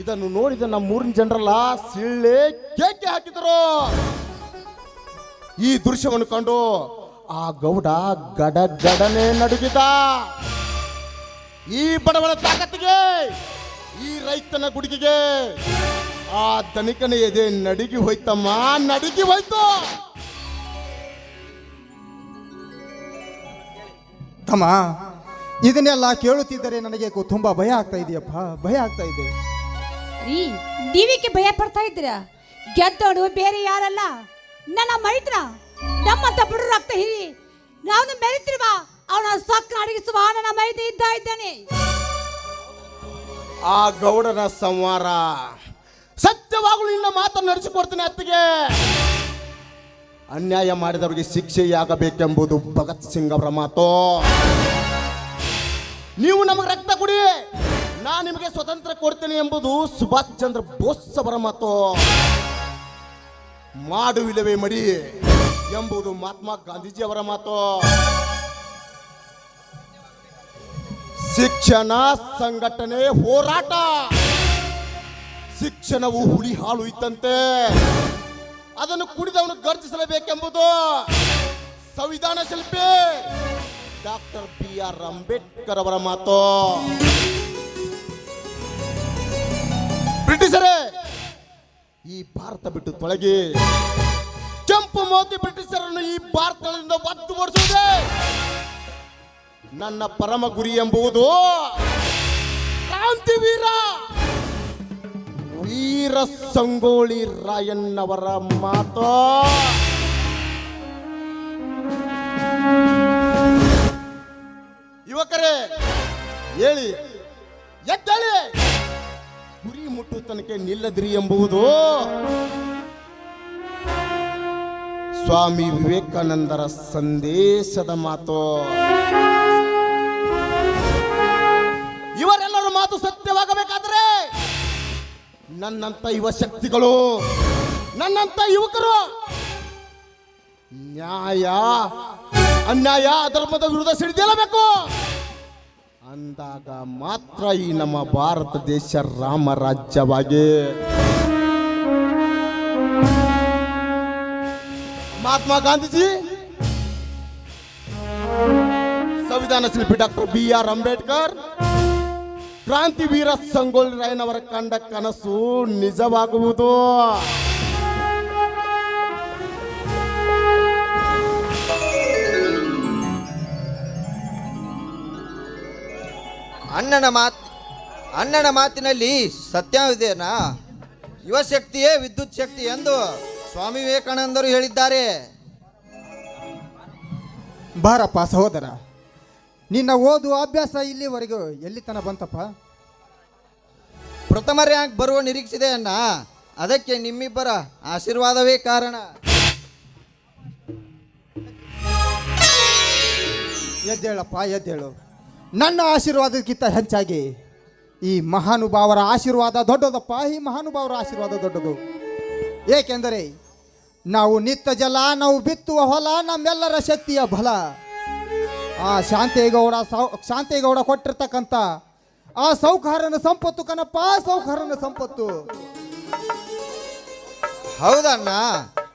ಇದನ್ನು ನೋಡಿದ ನಮ್ಮೂರಿನ ಜನರಲ್ಲ ಸಿಳ್ಳೆ ಕೇಕೆ ಹಾಕಿದರು. ಈ ದೃಶ್ಯವನ್ನು ಕಂಡು ಆ ಗೌಡ ಗಡಗಡನೆ ನಡುಗಿದ. ಈ ಬಡವನ ತಾಕತ್ತಿಗೆ, ಈ ರೈತನ ಗುಡಿಗೆಗೆ ಆ ಧನಿಕನ ಎದೆ ನಡುಗಿ ಹೋಯ್ತಮ್ಮ, ನಡುಗಿ ಹೋಯ್ತು. ತಮ್ಮ, ಇದನ್ನೆಲ್ಲ ಕೇಳುತ್ತಿದ್ದರೆ ನನಗೆ ತುಂಬಾ ಭಯ ಆಗ್ತಾ ಇದೆಯಪ್ಪ, ಭಯ ಆಗ್ತಾ ಇದೆ. ರೀ, ನೀವಿಗೆ ಭಯ ಪಡ್ತಾ ಇದ್ರ? ಗೆದ್ದೋಡು ಬೇರೆ ಯಾರಲ್ಲ, ನನ್ನ ಮೈತ್ರ. ನಮ್ಮಂತ ಬುಡು ರಕ್ತ ಹಿರಿ ನಾವು ಮೆರಿತಿರುವ ಅವನ ಸೊಕ್ಕ ಅಡಗಿಸುವ ನನ್ನ ಮೈದ ಇದ್ದಾನೆ. ಆ ಗೌಡನ ಸಂಹಾರ ಸತ್ಯವಾಗಲು ನಿನ್ನ ಮಾತನ್ನು ನಡೆಸಿಕೊಡ್ತೀನಿ. ಅತ್ತಿಗೆ ಅನ್ಯಾಯ ಮಾಡಿದವರಿಗೆ ಶಿಕ್ಷೆಯಾಗಬೇಕೆಂಬುದು ಭಗತ್ ಸಿಂಗ್ ಅವರ ಮಾತು. ನೀವು ನಮಗೆ ರಕ್ತ ಕೊಡಿ, ನಾ ನಿಮಗೆ ಸ್ವತಂತ್ರ ಕೊಡ್ತೇನೆ ಎಂಬುದು ಸುಭಾಷ್ ಚಂದ್ರ ಬೋಸ್ ಅವರ ಮಾತು. ಮಾಡುವಿಲ್ಲವೇ ಮಡಿ ಎಂಬುದು ಮಹಾತ್ಮ ಗಾಂಧೀಜಿ ಅವರ ಮಾತು. ಶಿಕ್ಷಣ, ಸಂಘಟನೆ, ಹೋರಾಟ. ಶಿಕ್ಷಣವು ಹುಳಿ ಹಾಲು ಇದ್ದಂತೆ, ಅದನ್ನು ಕುಡಿದವನು ಗರ್ಜಿಸಲೇಬೇಕೆಂಬುದು ಸಂವಿಧಾನ ಶಿಲ್ಪಿ ಡಾಕ್ಟರ್ BR ಅಂಬೇಡ್ಕರ್ ಅವರ ಮಾತು. ಬ್ರಿಟಿಷರೇ, ಈ ಭಾರತ ಬಿಟ್ಟು ತೊಲಗಿ. ಕೆಂಪು ಮೋದಿ ಬ್ರಿಟಿಷರನ್ನು ಈ ಭಾರತದಿಂದ ಒದ್ದು ಓಡಿಸುವುದೇ ನನ್ನ ಪರಮ ಗುರಿ ಎಂಬುದು ಕ್ರಾಂತಿವೀರ ವೀರ ಸಂಗೊಳ್ಳಿ ರಾಯಣ್ಣವರ ಮಾತು. ಯುವಕರೇ, ಹೇಳಿ, ಎದ್ದೇಳಿ, ಗುರಿ ಮುಟ್ಟು ತನಕ ನಿಲ್ಲದಿರಿ ಎಂಬುದು ಸ್ವಾಮಿ ವಿವೇಕಾನಂದರ ಸಂದೇಶದ ಮಾತು. ಇವರೆಲ್ಲರ ಮಾತು ಸತ್ಯವಾಗಬೇಕಾದರೆ ನನ್ನಂತ ಯುವ ಶಕ್ತಿಗಳು, ನನ್ನಂತ ಯುವಕರು ನ್ಯಾಯ, ಅನ್ಯಾಯ, ಅಧರ್ಮದ ವಿರುದ್ಧ ಸಿಡಿದೇಳಬೇಕು. ಅಂದಾಗ ಮಾತ್ರ ಈ ನಮ್ಮ ಭಾರತ ದೇಶ ರಾಮರಾಜ್ಯವಾಗಿ. ಮಹಾತ್ಮ ಗಾಂಧೀಜಿ, ಸಂವಿಧಾನ ಶಿಲ್ಪಿ ಡಾಕ್ಟರ್ BR ಅಂಬೇಡ್ಕರ್, ಕ್ರಾಂತಿವೀರ ಸಂಗೊಳ್ಳಿ ರಾಯಣ್ಣವರ ಕಂಡ ಕನಸು ನಿಜವಾಗುವುದು. ಅಣ್ಣನ ಮಾತಿನಲ್ಲಿ ಸತ್ಯವಿದೆನಾ? ಯುವ ಶಕ್ತಿಯೇ ವಿದ್ಯುತ್ ಶಕ್ತಿ ಎಂದು ಸ್ವಾಮಿ ವಿವೇಕಾನಂದರು ಹೇಳಿದ್ದಾರೆ. ಬಾರಪ್ಪ ಸಹೋದರ, ನಿನ್ನ ಓದು ಅಭ್ಯಾಸ ಇಲ್ಲಿವರೆಗೂ ಎಲ್ಲಿ ತನ ಬಂತಪ್ಪ? ಪ್ರಥಮ ರ್ಯಾಂಕ್ ಬರುವ ನಿರೀಕ್ಷಿದೆ ಅಣ್ಣ. ಅದಕ್ಕೆ ನಿಮ್ಮಿಬ್ಬರ ಆಶೀರ್ವಾದವೇ ಕಾರಣ. ಎದ್ದೇಳಪ್ಪ, ಎದ್ದೇಳು. ನನ್ನ ಆಶೀರ್ವಾದಕ್ಕಿಂತ ಹೆಚ್ಚಾಗಿ ಈ ಮಹಾನುಭಾವರ ಆಶೀರ್ವಾದ ದೊಡ್ಡದಪ್ಪ. ಈ ಮಹಾನುಭಾವರ ಆಶೀರ್ವಾದ ದೊಡ್ಡದು. ಏಕೆಂದರೆ ನಾವು ನಿತ್ತ ಜಲ, ನಾವು ಬಿತ್ತುವ ಹೊಲ, ನಮ್ಮೆಲ್ಲರ ಶಕ್ತಿಯ ಬಲ. ಆ ಶಾಂತೇಗೌಡ ಕೊಟ್ಟಿರ್ತಕ್ಕಂಥ ಆ ಸೌಕಾರನ ಸಂಪತ್ತು ಕಣಪ್ಪ, ಸೌಕಾರನ ಸಂಪತ್ತು. ಹೌದಣ್ಣ,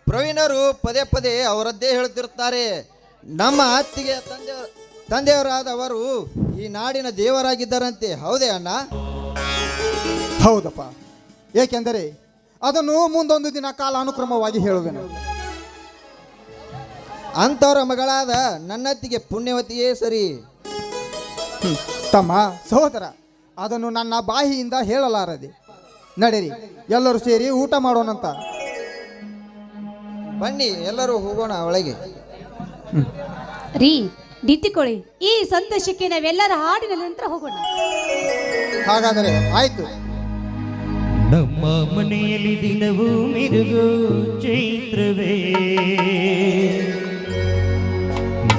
ಪ್ರವೀಣರು ಪದೇ ಪದೇ ಅವರದ್ದೇ ಹೇಳ್ತಿರ್ತಾರೆ. ನಮ್ಮ ಅತ್ತಿಗೆ ತಂದೆಯವರಾದವರು ಈ ನಾಡಿನ ದೇವರಾಗಿದ್ದಾರಂತೆ. ಹೌದೇ ಅಣ್ಣ? ಹೌದಪ್ಪ. ಏಕೆಂದರೆ ಅದನ್ನು ಮುಂದೊಂದು ದಿನ ಕಾಲಾನುಕ್ರಮವಾಗಿ ಹೇಳುವೆನು. ಅಂಥವರ ಮಗಳಾದ ನನ್ನತ್ತಿಗೆ ಪುಣ್ಯವತಿಯೇ ಸರಿ. ತಮ್ಮ ಸಹೋದರ, ಅದನ್ನು ನನ್ನ ಬಾಯಿಯಿಂದ ಹೇಳಲಾರದೆ. ನಡೀರಿ, ಎಲ್ಲರೂ ಸೇರಿ ಊಟ ಮಾಡೋಣಂತ. ಬನ್ನಿ ಎಲ್ಲರೂ ಹೋಗೋಣ ಒಳಗೆ. ರೀ, ನಿಂತುಕೊಳ್ಳಿ. ಈ ಸಂತೋಷಕ್ಕೆ ನಾವೆಲ್ಲರ ಹಾಡಿನ ನಂತರ ಹೋಗೋಣ. ಹಾಗಾದರೆ ಆಯ್ತು. ನಮ್ಮ ಮನೆಯಲ್ಲಿ ದಿನವೂ ಮಿರುಗು ಚೈತ್ರವೇ,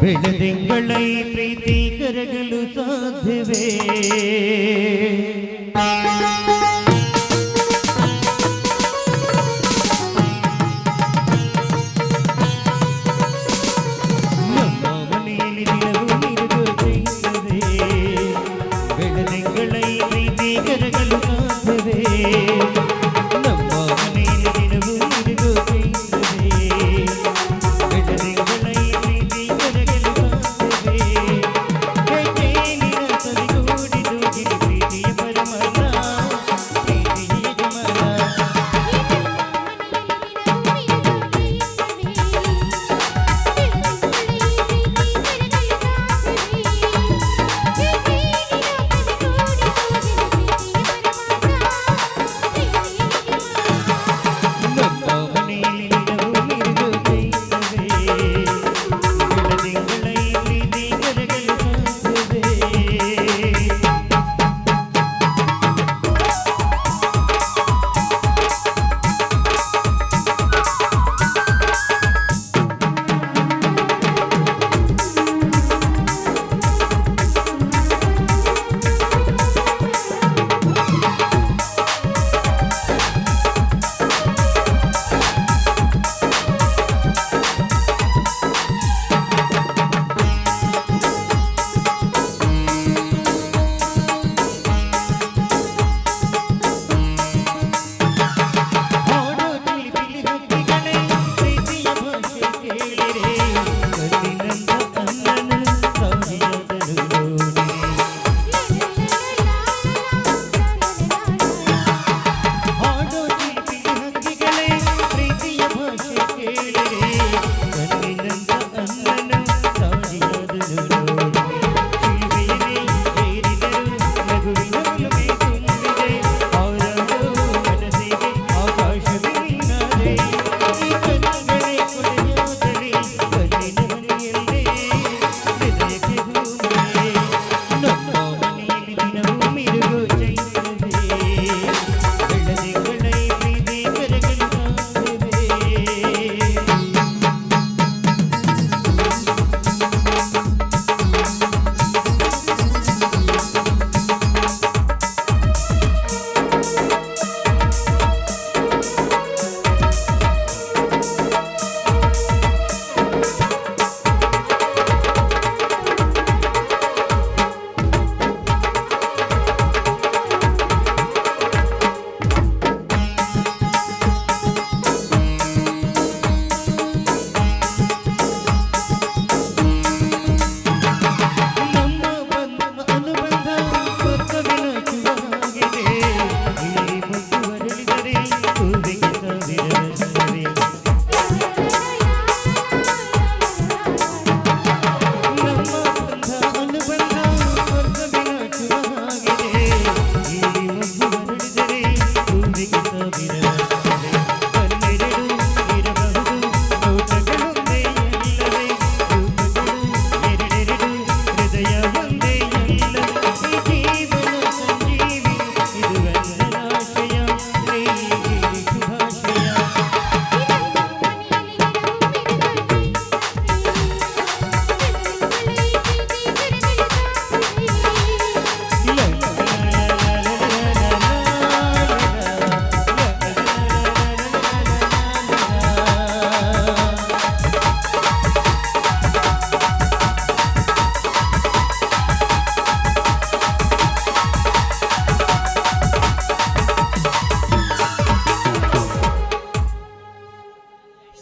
ಬೆಳದಿಂಗಳ ಈ ಪ್ರೀತಿ ಕರಗಲು ಸಾಧ್ಯವೇ? ನಮ್ಮ ಮನೆಯಲ್ಲಿ ದಿನವೂ ಮಿರುಗು ಚೈತ್ರವೇ, ಬೆಳದಿಂಗಳ ಈ ಪ್ರೀತಿ ಕರಗಲು ಸಾಧ್ಯವೇ? ನಮ್ಮ ಮನೆಯಲ್ಲಿ ದಿನವೂ ಮಿರುಗು ಚೈತ್ರವೇ, ಬೆಳದಿಂಗಳ ಈ ಪ್ರೀತಿ ಕರಗಲು ಸಾಧ್ಯವೇ? ಹೆಜ್ಜೆಯಲ್ಲಿನ ಸವಿಗೂಡಿದು ಗಿರಿ ಪ್ರೀತಿಯ ಪರಮಾರ್ಥ.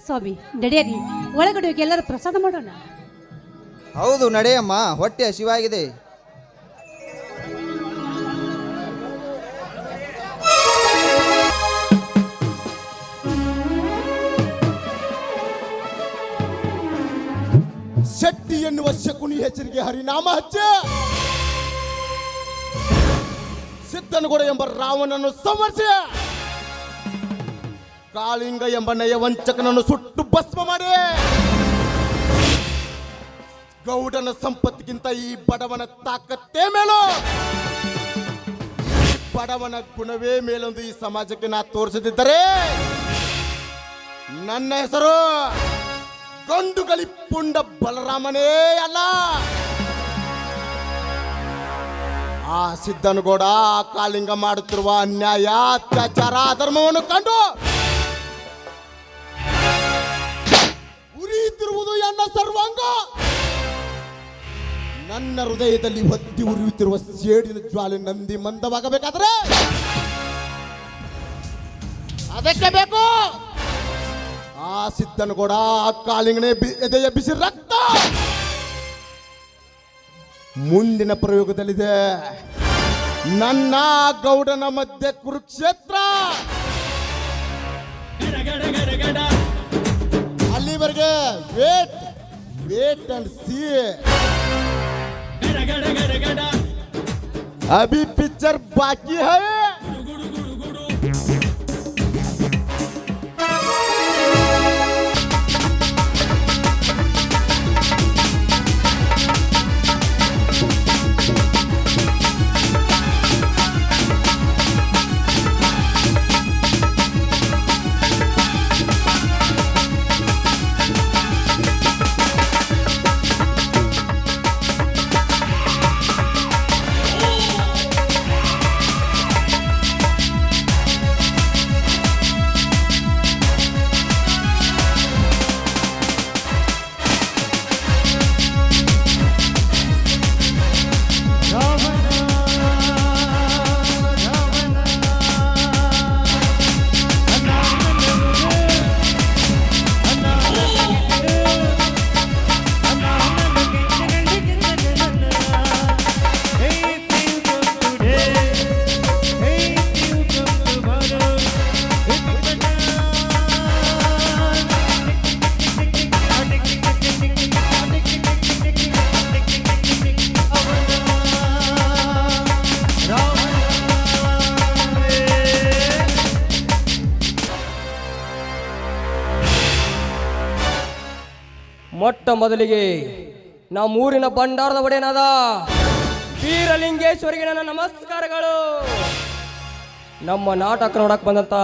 ಸ್ವಾಮಿ ನಡೆಯರಿ, ಒಳಗಡೆ ಹೋಗಿ ಎಲ್ಲರೂ ಪ್ರಸಾದ ಮಾಡೋಣ. ಹೌದು ನಡೆಯಮ್ಮ, ಹೊಟ್ಟೆ ಹಸಿವಾಗಿದೆ. ಶೆಟ್ಟಿ ಎನ್ನುವ ಶಕುನಿ ಹೆಸರಿಗೆ ಹರಿನಾಮ ಹಚ್ಚ ಸಿದ್ದನಗೌಡ ಎಂಬ ರಾವಣನನ್ನು ಸಂವರಿಸಿ ಕಾಳಿಂಗ ಎಂಬ ನಯವಂಚಕನನ್ನು ಸುಟ್ಟು ಭಸ್ಮ ಮಾಡಿ ಗೌಡನ ಸಂಪತ್ತಿಗಿಂತ ಈ ಬಡವನ ತಾಕತ್ತೇ ಮೇಲು, ಬಡವನ ಗುಣವೇ ಮೇಲೊಂದು ಈ ಸಮಾಜಕ್ಕೆ ನಾ ತೋರಿಸದಿದ್ದರೆ ನನ್ನ ಹೆಸರು ಗಂಡುಗಲಿ ಪುಂಡ ಬಲರಾಮನೇ ಅಲ್ಲ. ಆ ಸಿದ್ದನಗೌಡ ಕಾಳಿಂಗ ಮಾಡುತ್ತಿರುವ ಅನ್ಯಾಯ, ಅತ್ಯಾಚಾರ, ಅಧರ್ಮವನ್ನು ಕಂಡು ಉರಿಯುತ್ತಿರುವುದು ಎನ್ನ ಸರ್ವಾಂಗ. ನನ್ನ ಹೃದಯದಲ್ಲಿ ಹೊತ್ತಿ ಉರಿಯುತ್ತಿರುವ ಸೇಡಿನ ಜ್ವಾಲೆ ನಂದಿ ಮಂದವಾಗಬೇಕಾದ್ರೆ ಅದಕ್ಕೆ ಬೇಕು ಆ ಸಿದ್ದನಗೌಡ ಕಾಳಿಂಗನೇ ಎದೆಯ ಬಿಸಿ ರಕ್ತ. ಮುಂದಿನ ಪ್ರಯೋಗದಲ್ಲಿದೆ ನನ್ನ ಗೌಡನ ಮಧ್ಯೆ ಕುರುಕ್ಷೇತ್ರ. ಅಲ್ಲಿವರೆಗೆ ವೇಟ್ ಅಂಡ್ ಸಿ. अभी पिक्चर बाकी है. ಮೊಟ್ಟ ಮೊದಲಿಗೆ ನಮ್ಮೂರಿನ ಭಂಡಾರದ ಒಡೆಯನಾದ ವೀರಲಿಂಗೇಶ್ವರಿಗೆ ನನ್ನ ನಮಸ್ಕಾರಗಳು. ನಮ್ಮ ನಾಟಕ ನೋಡಕ್ ಬಂದಂತ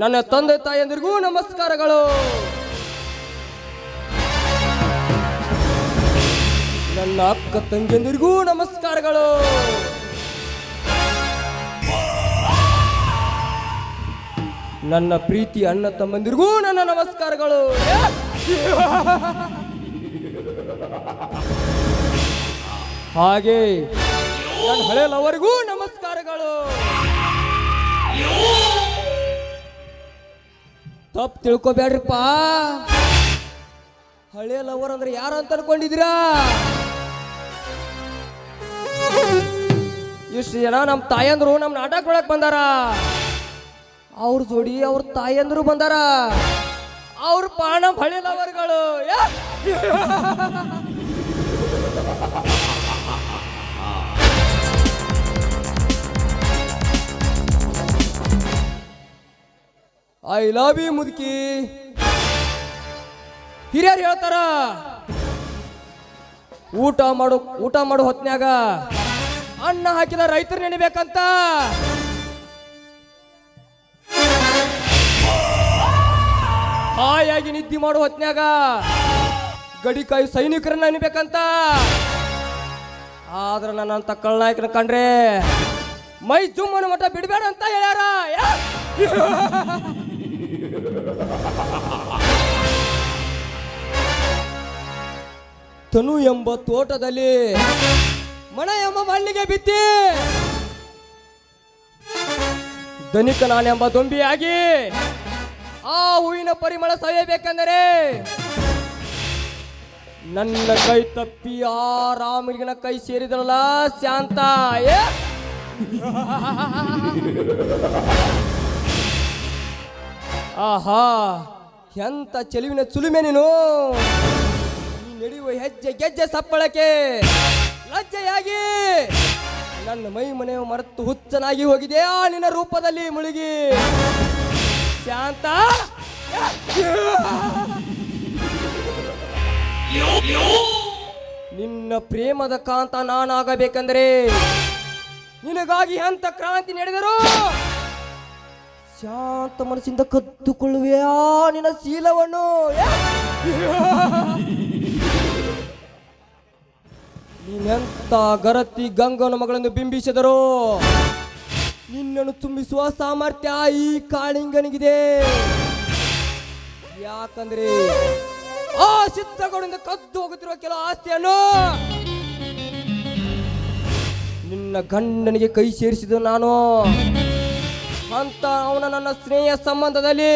ನನ್ನ ತಂದೆ ತಾಯಿಯಂದಿರಿಗೂ ನಮಸ್ಕಾರಗಳು. ನನ್ನ ಅಕ್ಕ ತಂಗಿಯಂದಿರಿಗೂ ನಮಸ್ಕಾರಗಳು. ನನ್ನ ಪ್ರೀತಿ ಅಣ್ಣ ತಮ್ಮಂದಿರಿಗೂ ನನ್ನ ನಮಸ್ಕಾರಗಳು. ಹಾಗೆ ನನ್ನ ಹಳೆ ಲವರಿಗೂ ನಮಸ್ಕಾರಗಳು. ತಪ್ಪು ತಿಳ್ಕೊಬೇಡ್ರಿಪ್ಪ, ಹಳೆ ಲವರ್ ಅಂದ್ರೆ ಯಾರು ಅಂತ ಅನ್ಕೊಂಡಿದ್ದೀರಾ? ಇಷ್ಟು ಜನ ನಮ್ಮ ತಾಯಂದ್ರು ನಮ್ಮ ನಾಟಕ ನೋಡಕ್ ಬಂದಾರ. ಅವ್ರ ಜೋಡಿ ಅವ್ರ ತಾಯಂದ್ರು ಬಂದಾರ. ಅವ್ರ ಪಾಣ ಹಳೆ ಲವರ್ಗಳು. ಐ ಲವ್ ಯು ಮುದುಕಿ. ಹಿರಿಯರು ಹೇಳ್ತಾರ ಊಟ ಮಾಡು ಹೊತ್ನ್ಯಾಗ ಅನ್ನ ಹಾಕಿದ ರೈತರು ನೆನಿಬೇಕಂತ. ಹಾಯಾಗಿ ನಿದ್ದೆ ಮಾಡೋ ಹೊತ್ನ್ಯಾಗ ಗಡಿಕಾಯಿ ಸೈನಿಕರನ್ನ ನೆನಿಬೇಕಂತ. ಆದ್ರೆ ನನ್ನಂತ ಕಳ್ಳನಾಯಕನ ಕಂಡ್ರೆ ಮೈ ಜುಮ್ಮನ ಮಠ ಬಿಡಬೇಡ ಅಂತ ಹೇಳ್ಯಾರ. ತನು ಎಂಬ ತೋಟದಲ್ಲಿ ಮಣ ಎಂಬ ಮಣ್ಣಿಗೆ ಬಿತ್ತಿ ಧನಿಕ ನಾನೆಂಬ ದೊಂಬಿಯಾಗಿ ಆ ಹೂವಿನ ಪರಿಮಳ ಸವಿಯಬೇಕೆಂದರೆ ನನ್ನ ಕೈ ತಪ್ಪಿ ಆ ರಾಮನಿಗನ ಕೈ ಸೇರಿದಳಲ್ಲ ಶಾಂತ ಏ? ಆಹಾ ಎಂತ ಚೆಲುವಿನ ಚುಲುಮೆ ನೀನು ನೀ ನಡೆಯುವ ಹೆಜ್ಜೆ ಗೆಜ್ಜೆ ಸಪ್ಪಳಕ್ಕೆ ಲಜ್ಜೆಯಾಗಿ ನನ್ನ ಮೈ ಮನೆ ಮರೆತು ಹುಚ್ಚನಾಗಿ ಹೋಗಿದೆಯಾ ನಿನ್ನ ರೂಪದಲ್ಲಿ ಮುಳುಗಿ ಶಾಂತ ನಿನ್ನ ಪ್ರೇಮದ ಕಾಂತ ನಾನಾಗಬೇಕೆಂದರೆ ನಿನಗಾಗಿ ಅಂತ ಕ್ರಾಂತಿ ನಡೆದರು ಶಾಂತ ಮನಸ್ಸಿಂದ ಕದ್ದುಕೊಳ್ಳುವೆಯಾ ನಿನ್ನ ಶೀಲವನ್ನು ನೀನೆಂತ ಗರತಿ ಗಂಗನ ಮಗಳನ್ನು ಬಿಂಬಿಸಿದರು ನಿನ್ನನ್ನು ತುಂಬಿಸುವ ಸಾಮರ್ಥ್ಯ ಈ ಕಾಳಿಂಗನಿಗಿದೆ ಯಾಕಂದ್ರೆ ಆ ಚಿತ್ರಗಳಿಂದ ಕದ್ದು ಹೋಗುತ್ತಿರುವ ಕೆಲವು ಆಸ್ತಿಯನ್ನು ನಿನ್ನ ಗಂಡನಿಗೆ ಕೈ ಸೇರಿಸಿದ ನಾನು ಅಂತ ಅವನ ನನ್ನ ಸ್ನೇಹ ಸಂಬಂಧದಲ್ಲಿ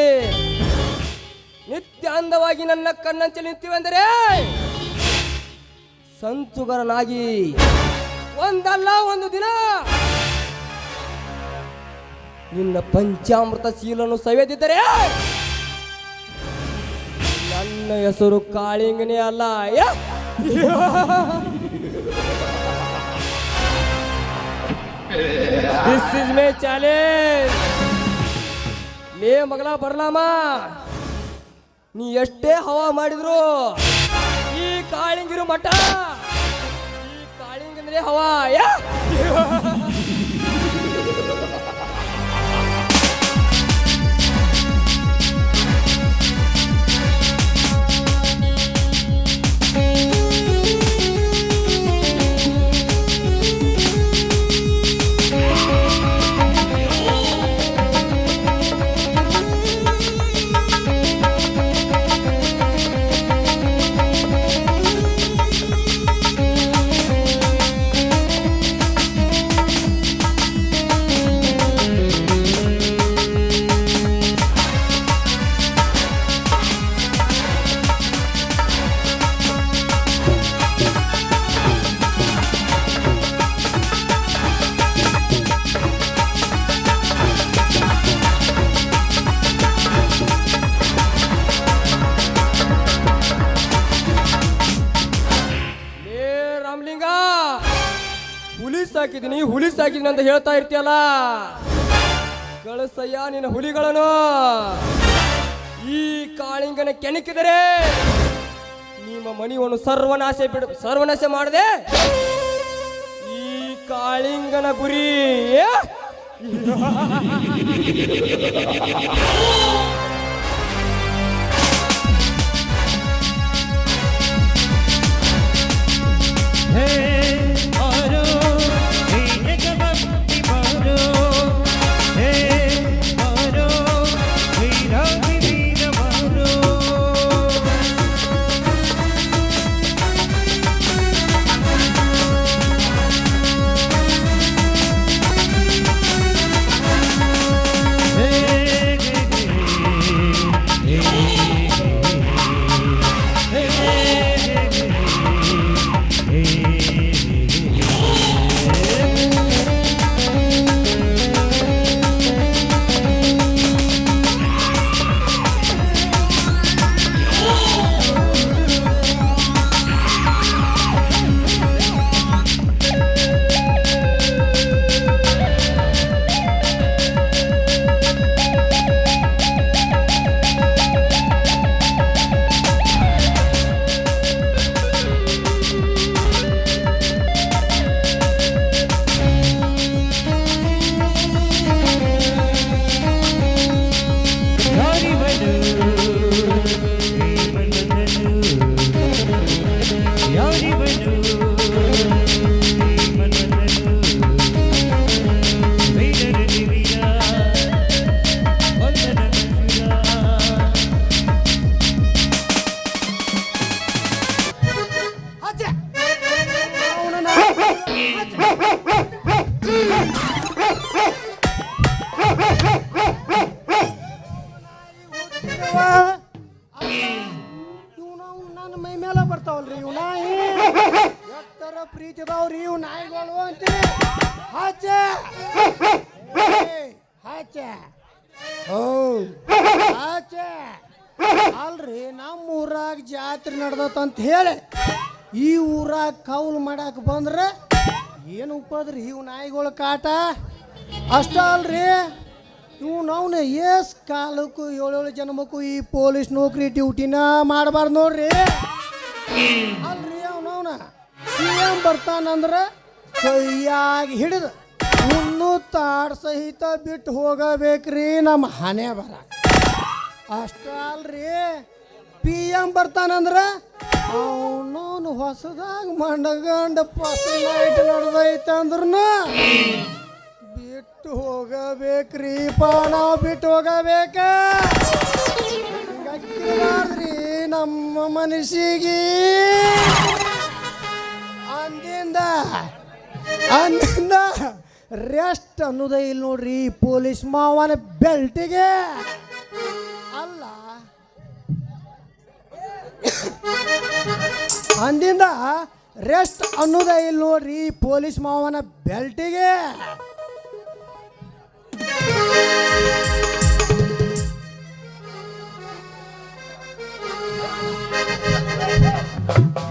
ನಿತ್ಯ ಅಂದವಾಗಿ ನನ್ನ ಕಣ್ಣಂಚೆ ನಿಂತಿವೆಂದರೆ ಸಂತುಗರನಾಗಿ ಒಂದಲ್ಲ ಒಂದು ದಿನ ನಿನ್ನ ಪಂಚಾಮೃತ ಶೀಲನ್ನು ಸವಿಯದಿದ್ದರೆ ನನ್ನ ಹೆಸರು ಕಾಳಿಂಗನೇ ಅಲ್ಲ ದಿಸ್ ಇಸ್ ಮೈ ಚಾಲೆಂಜ್ ಲೇ ಮಗಳ ಬರ್ಲಾಮ ನೀ ಎಷ್ಟೇ ಹವಾ ಮಾಡಿದ್ರು ಈ ಕಾಳಿಂಗಿರು ಮಠ ಈ ಕಾಳಿಂಗಂದ್ರೆ ಹವಾ ಹುಲಿ ಸಾಕಿದೀನಿ ಅಂತ ಹೇಳ್ತಾ ಇರ್ತೀಯಲ್ಲ ಕಳಸಯ್ಯ ನಿನ್ನ ಹುಲಿಗಳನ್ನು ಈ ಕಾಳಿಂಗನ ಕೆಣಕಿದರೆ ನಿಮ್ಮ ಮಣಿಯನ್ನು ಸರ್ವನಾಶ ಮಾಡದೆ ಈ ಕಾಳಿಂಗನ ಗುರಿ ಇವ್ ನಾವು ನನ್ನ ಮೈ ಮೇಲೆ ಬರ್ತಾವಲ್ರಿ ಇವ್ ನಾಯಿ ಎತ್ತರ ಪ್ರೀತಿದವ್ರಿ ಇವ್ ನಾಯಿಗಳು ಅಂತೀರಿ ಹಾಚೆ ಹಾಚೆ ಓ ಹಾಚೆ ಅಲ್ರಿ ನಮ್ಮ ಊರಾಗ ಜಾತ್ರೆ ನಡ್ದತ್ತಂತ ಹೇಳಿ ಈ ಊರಾಗ ಕೌಲ್ ಮಾಡಕ್ ಬಂದ್ರೆ ಏನು ಉಪ್ಪದ್ರಿ ಇವ್ ನಾಯಿಗಳ ಕಾಟ ಅಷ್ಟ ಅಲ್ರಿ ಇವು ನಾವ್ನ ಎಸ್ ಕಾಲಕ್ಕೂ 7 ಜನ್ಮಕ್ಕೂ ಈ ಪೊಲೀಸ್ ನೌಕರಿ ಡ್ಯೂಟಿನ ಮಾಡಬಾರ್ದು ನೋಡ್ರಿ ಅಲ್ರಿ ಅವನವನ CM ಬರ್ತಾನಂದ್ರೆ ಕೈಯಾಗಿ ಹಿಡಿದು ಮುನ್ನು ತಾಡ್ ಸಹಿತ ಬಿಟ್ಟು ಹೋಗಬೇಕ್ರಿ ನಮ್ಮ ಹಣೆ ಬರ ಅಷ್ಟ ಅಲ್ರಿ PM ಬರ್ತಾನಂದ್ರೆ ಅವನವನು ಹೊಸದಾಗ ಮಂಡಗಂಡ ಫಸ್ಟ್ ನೈಟ್ ನಡೆದೈತೆ ಅಂದ್ರೂ ಬಿಟ್ಟು ಹೋಗಬೇಕ್ರಿ ನಾವು ಬಿಟ್ಟು ಹೋಗಬೇಕ ಹಿಂಗಾಗ್ತಿರ್ಬಾರ್ದ್ರಿ ನಮ್ಮ ಮನಸ್ಸಿಗೆ ಅಂದಿಂದ ರೆಸ್ಟ್ ಅನ್ನೋದೇ ಇಲ್ಲ ನೋಡ್ರಿ ಪೊಲೀಸ್ ಮಾವನ ಬೆಲ್ಟಿಗೆ ಅಲ್ಲ ಅಂದಿಂದ ರೆಸ್ಟ್ ಅನ್ನೋದೇ ಇಲ್ಲ ನೋಡ್ರಿ ಪೊಲೀಸ್ ಮಾವನ ಬೆಲ್ಟಿಗೆ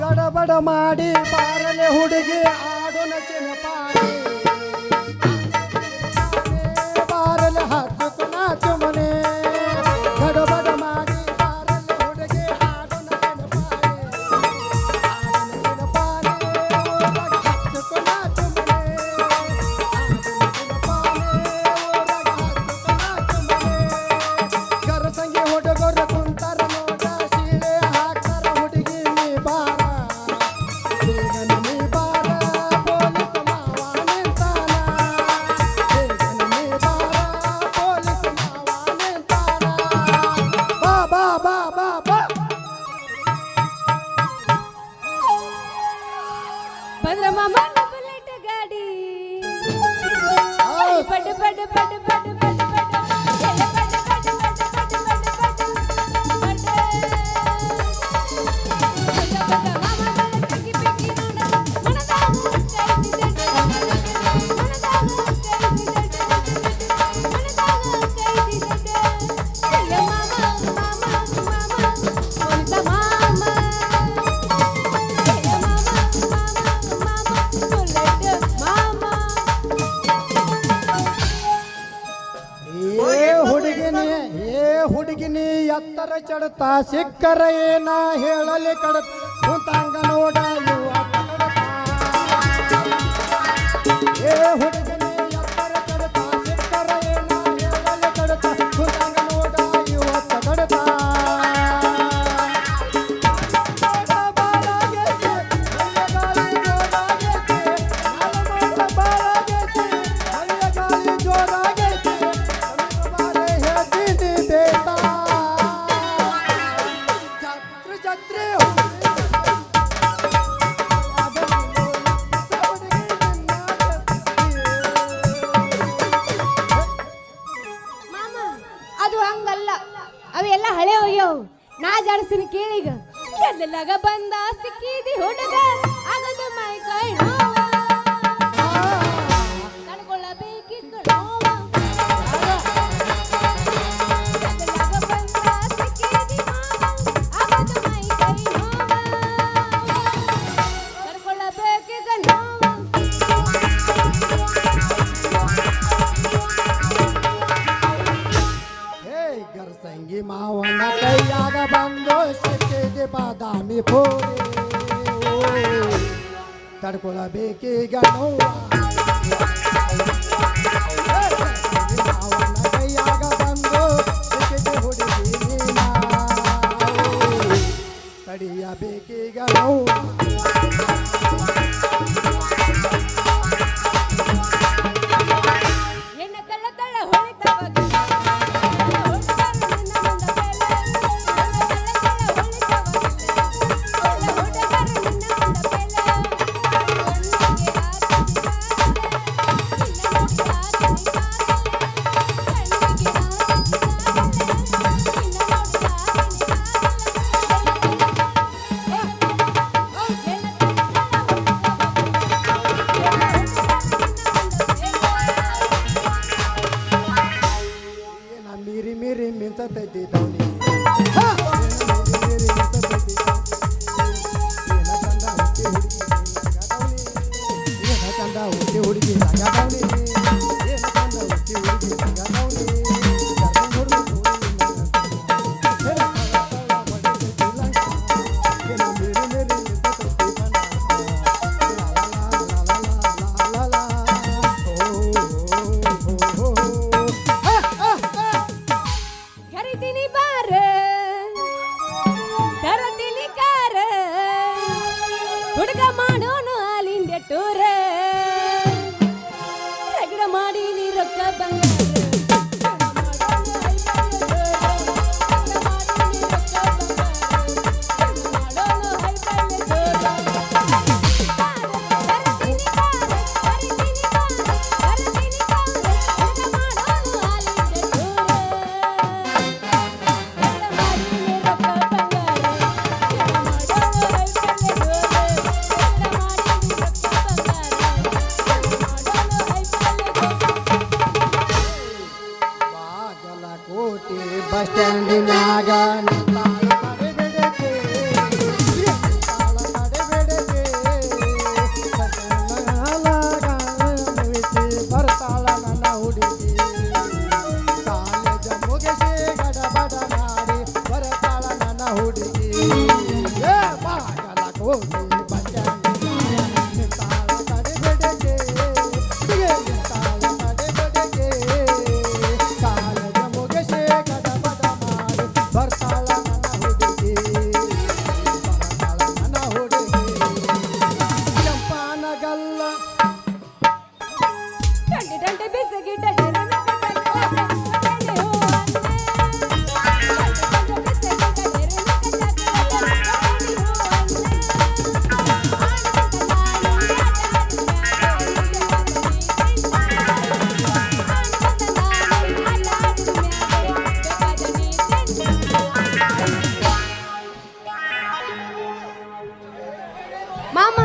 ಗಡಬಡ ಮಾಡಿ ಬಾರಲೆ ಹುಡುಗಿ ಆಡೋ ನಚಿನ ಪಾಡಿ ಬಾರಲೆ ಹತ್ತು ನಾಚು ಮನೆ ಗಡಬಡ ಮಾಡಿ ಬಾರಲೆ ಹುಡುಗಿ ಆಡೋ ನಚಿನ ಪಾಡಿ ಹತ್ತು ನಾಚು ಮನೆ ಗರ ಸಂಗಿ ಹುಡುಗರು ಕುಂತಾರ ನೋಡ ಸೀಳೆ ಹಾಕ್ತಾರ ಹುಡುಗಿ ನೀ ಬಾರ ಬೇಗನೆ ನೀ ಬಾರ ಪೊಲೀಸ್ ಮಾವ ನಿಂತಾನ ಬೇಗನೆ ನೀ ಬಾರ ಪೊಲೀಸ್ ಮಾವ ನಿಂತಾನ ಬಾ ಬಾ ಬಾ ಬಾ ಬಾ ಬಂದ್ರ ಮಾಮ ಬುಲೆಟ್ ಗಾಡಿ ಬಡ್ ಬಡ್ ಬಡ್ ಬಡ್ ಬಡ್ ಹುಡುಗಿನಿ ಎತ್ತರ ಚಡತಾ ಸಿಕ್ಕರ ಏನ ಹೇಳಲಿ ಕಡತ ಕುಂತಂಗ ನೋಡ ಯುವ ಹುಡುಗಿನಿ ಎತ್ತರ ಚಡತಾ ಸಿಕ್ಕರ ಏನ ಹೇಳಲಿ ಕಡತ ಕುಂತಂಗ ನೋಡ ಯುವತ್ತ ಕಡತ ಅದು ಹಂಗಲ್ಲ ಅವೆಲ್ಲ ಹಳೆ ಒಯ್ಯವು ನಾ ಜಾಡಿಸ್ತೀನಿ ಕೇಳೀಗ ಎಲ್ಲೆಲ್ಲಾಗ ಬಂದ ಸಿಕ್ಕಿದಿ ಹುಡುಗ ಆಗದು ಮೈ ಕೈ ನೋವ ತಡ್ಕೊಳ್ಳಬೇಕಿತ್ತು ನೋವ ಎಲ್ಲೆಲ್ಲಾಗ ಬಂದ ಸಿಕ್ಕಿದಿ ಮಾವ ಆಗದು ಮೈ ಕೈ ನೋವ ತಡ್ಕೊಳ್ಳಬೇಕಿತ್ತು ನೋವ ಗರಸಂಗಿ ಮಾವನ ಕೈಯಾಗ ಬಂದು ಸಿಕ್ಕಿದೆ ಬಾದಾಮಿ ಪೋರಿ ತಡ್ಕೊಳ್ಳಬೇಕೀಗ ನೋವ ಮಾವನ ಕೈಯಾಗ ಬಂದು ಸಿಕ್ಕಿದೆ ಹುಡುಗಿ ನೀನ ತಡಿಯಬೇಕೀಗ ನೋವ ಚಂದ ಹುಟ್ಟಿ ಹುಡುಗಿ ಸಂಗಾದವನಿ ಏನ ಚಂದ ಹುಟ್ಟಿ ಹುಡುಗಿ ಸಂಗಾದವನಿ ಕರಿತೀನಿ ಬಾರ ತರತೀನಿ ಕಾರ ಹುಡುಗ ಮಾಡೋನು ಹಾಲಿಂದ ಟೂರ ರಗಡ ಮಾಡಿ ನೀ ರೊಕ್ಕ ಬಂಗಾರ ಕೋಟಿ ಬಸ್ ಸ್ಟ್ಯಾಂಡಿನಾಗ ಬರ್ತಾಳ ನನ್ನ ಹುಡುಗಿ ಕಾಲೇಜ ಮುಗಿಸಿ ಗಡಬಡ ಮಾಡಿ ಬರ್ತಾಳ ನನ್ನ ಹುಡುಗಿ ಬಾಗಲ ಕೋಟಿ ಬಸ್ ಸ್ಟ್ಯಾಂಡಿನಾಗ ನಿಂತಾಳ ಕಡೆಬೆಡೆಗೆ ನಿಂತಾಳ ಕಡೆಬೆಡೆಗೆ ಕಾಲೇಜ ಮುಗಿಸಿ ಗಡಬಡ ಮಾಡಿ ಬರ್ತಾಳ ನನ್ನ ಹುಡುಗಿ ಬರ್ತಾಳ ನನ್ನ ಹುಡುಗಿ ಕೆಂಪಾನಗಲ್ಲ ಟಂಟೆ ಬಿಸಗಿಡ್ಡ ಮಾಮ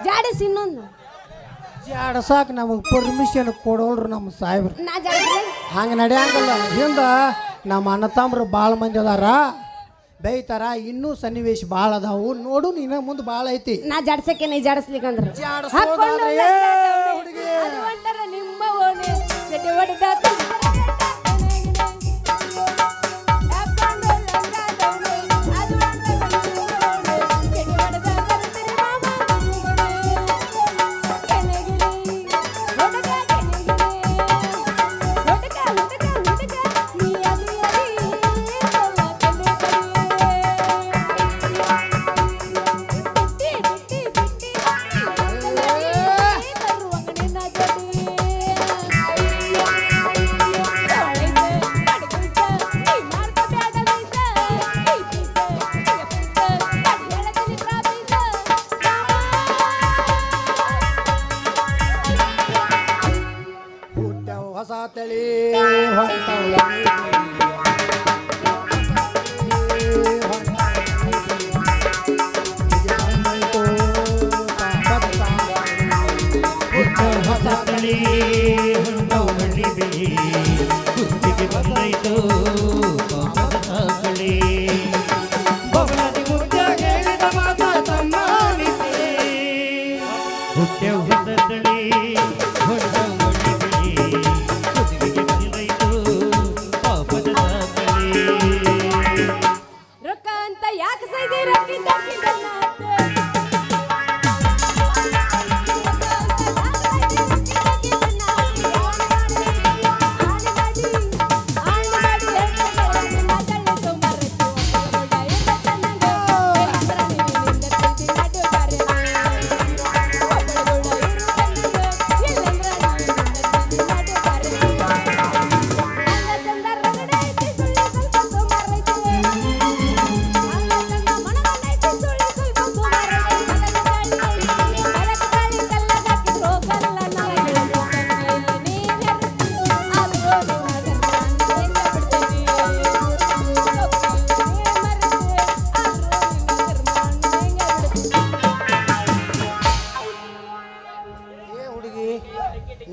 ಜಾಡಿಸಿ ಇನ್ನೊಂದು ಜಾಡಸಾಕ ನಮಗೆ ಪರ್ಮಿಷನ್ ಕೊಡೋಲ್ರು ನಮ್ಮ ಸಾಹೇಬ್ರು ನಾ ಜಾಡಿಸಿ ಹಂಗೆ ನಡೆಯಂಗಲ್ಲ ಹಿಂದ ನಮ್ಮ ಅಣ್ಣ ತಮ್ಮರು ಭಾಳ ಮಂದಿ ಅದಾರ ಬೈತಾರ ಇನ್ನೂ ಸನ್ನಿವೇಶ ಭಾಳ ಅದಾವು ನೋಡು ನೀನ ಮುಂದೆ ಭಾಳ ಐತಿ ನಾ ಜಾಡ್ಸಕ್ಕೆ ನೀ ಜಾಡಿಸ್ಲಿಕ್ಕಂದ್ರ ಜಾಡ್ಸೋದಾದ್ರೆ ಏ ಹುಡುಗಿ ನಿಮ್ಮ ಓಣೆ ಚಟಿ ಹೊಡೆದ ಹುಟ್ಟವು ಹೊಸ ತಳಿ ಹೊಂಟವು ಹೊಸ ತಳಿ ಹೊಂಟವು ಹಳ್ಳಿದೆ ಕುತ್ತಿಗೆ ಬಂದೈತು ಪಾಪದ ಸಾಕಳಿ ಬೊಮ್ಮದಿ ಮುದ್ದಾಗ ಹೇಳಿದ ಮಾತ ತಮ್ಮಾನಿದೆ ಹುಟ್ಟೆವು ಹೊಸ ತಳಿ ಹೊಂಟವು ಹಳ್ಳಿದೆ ಕುತ್ತಿಗೆ ಬಂದೈತು ಪಾಪದ ಸಾಕಳಿ ರೊಕ್ಕ ಅಂತ ಯಾಕೆ ಸೈದಿ ರೊಕ್ಕಿದ್ದ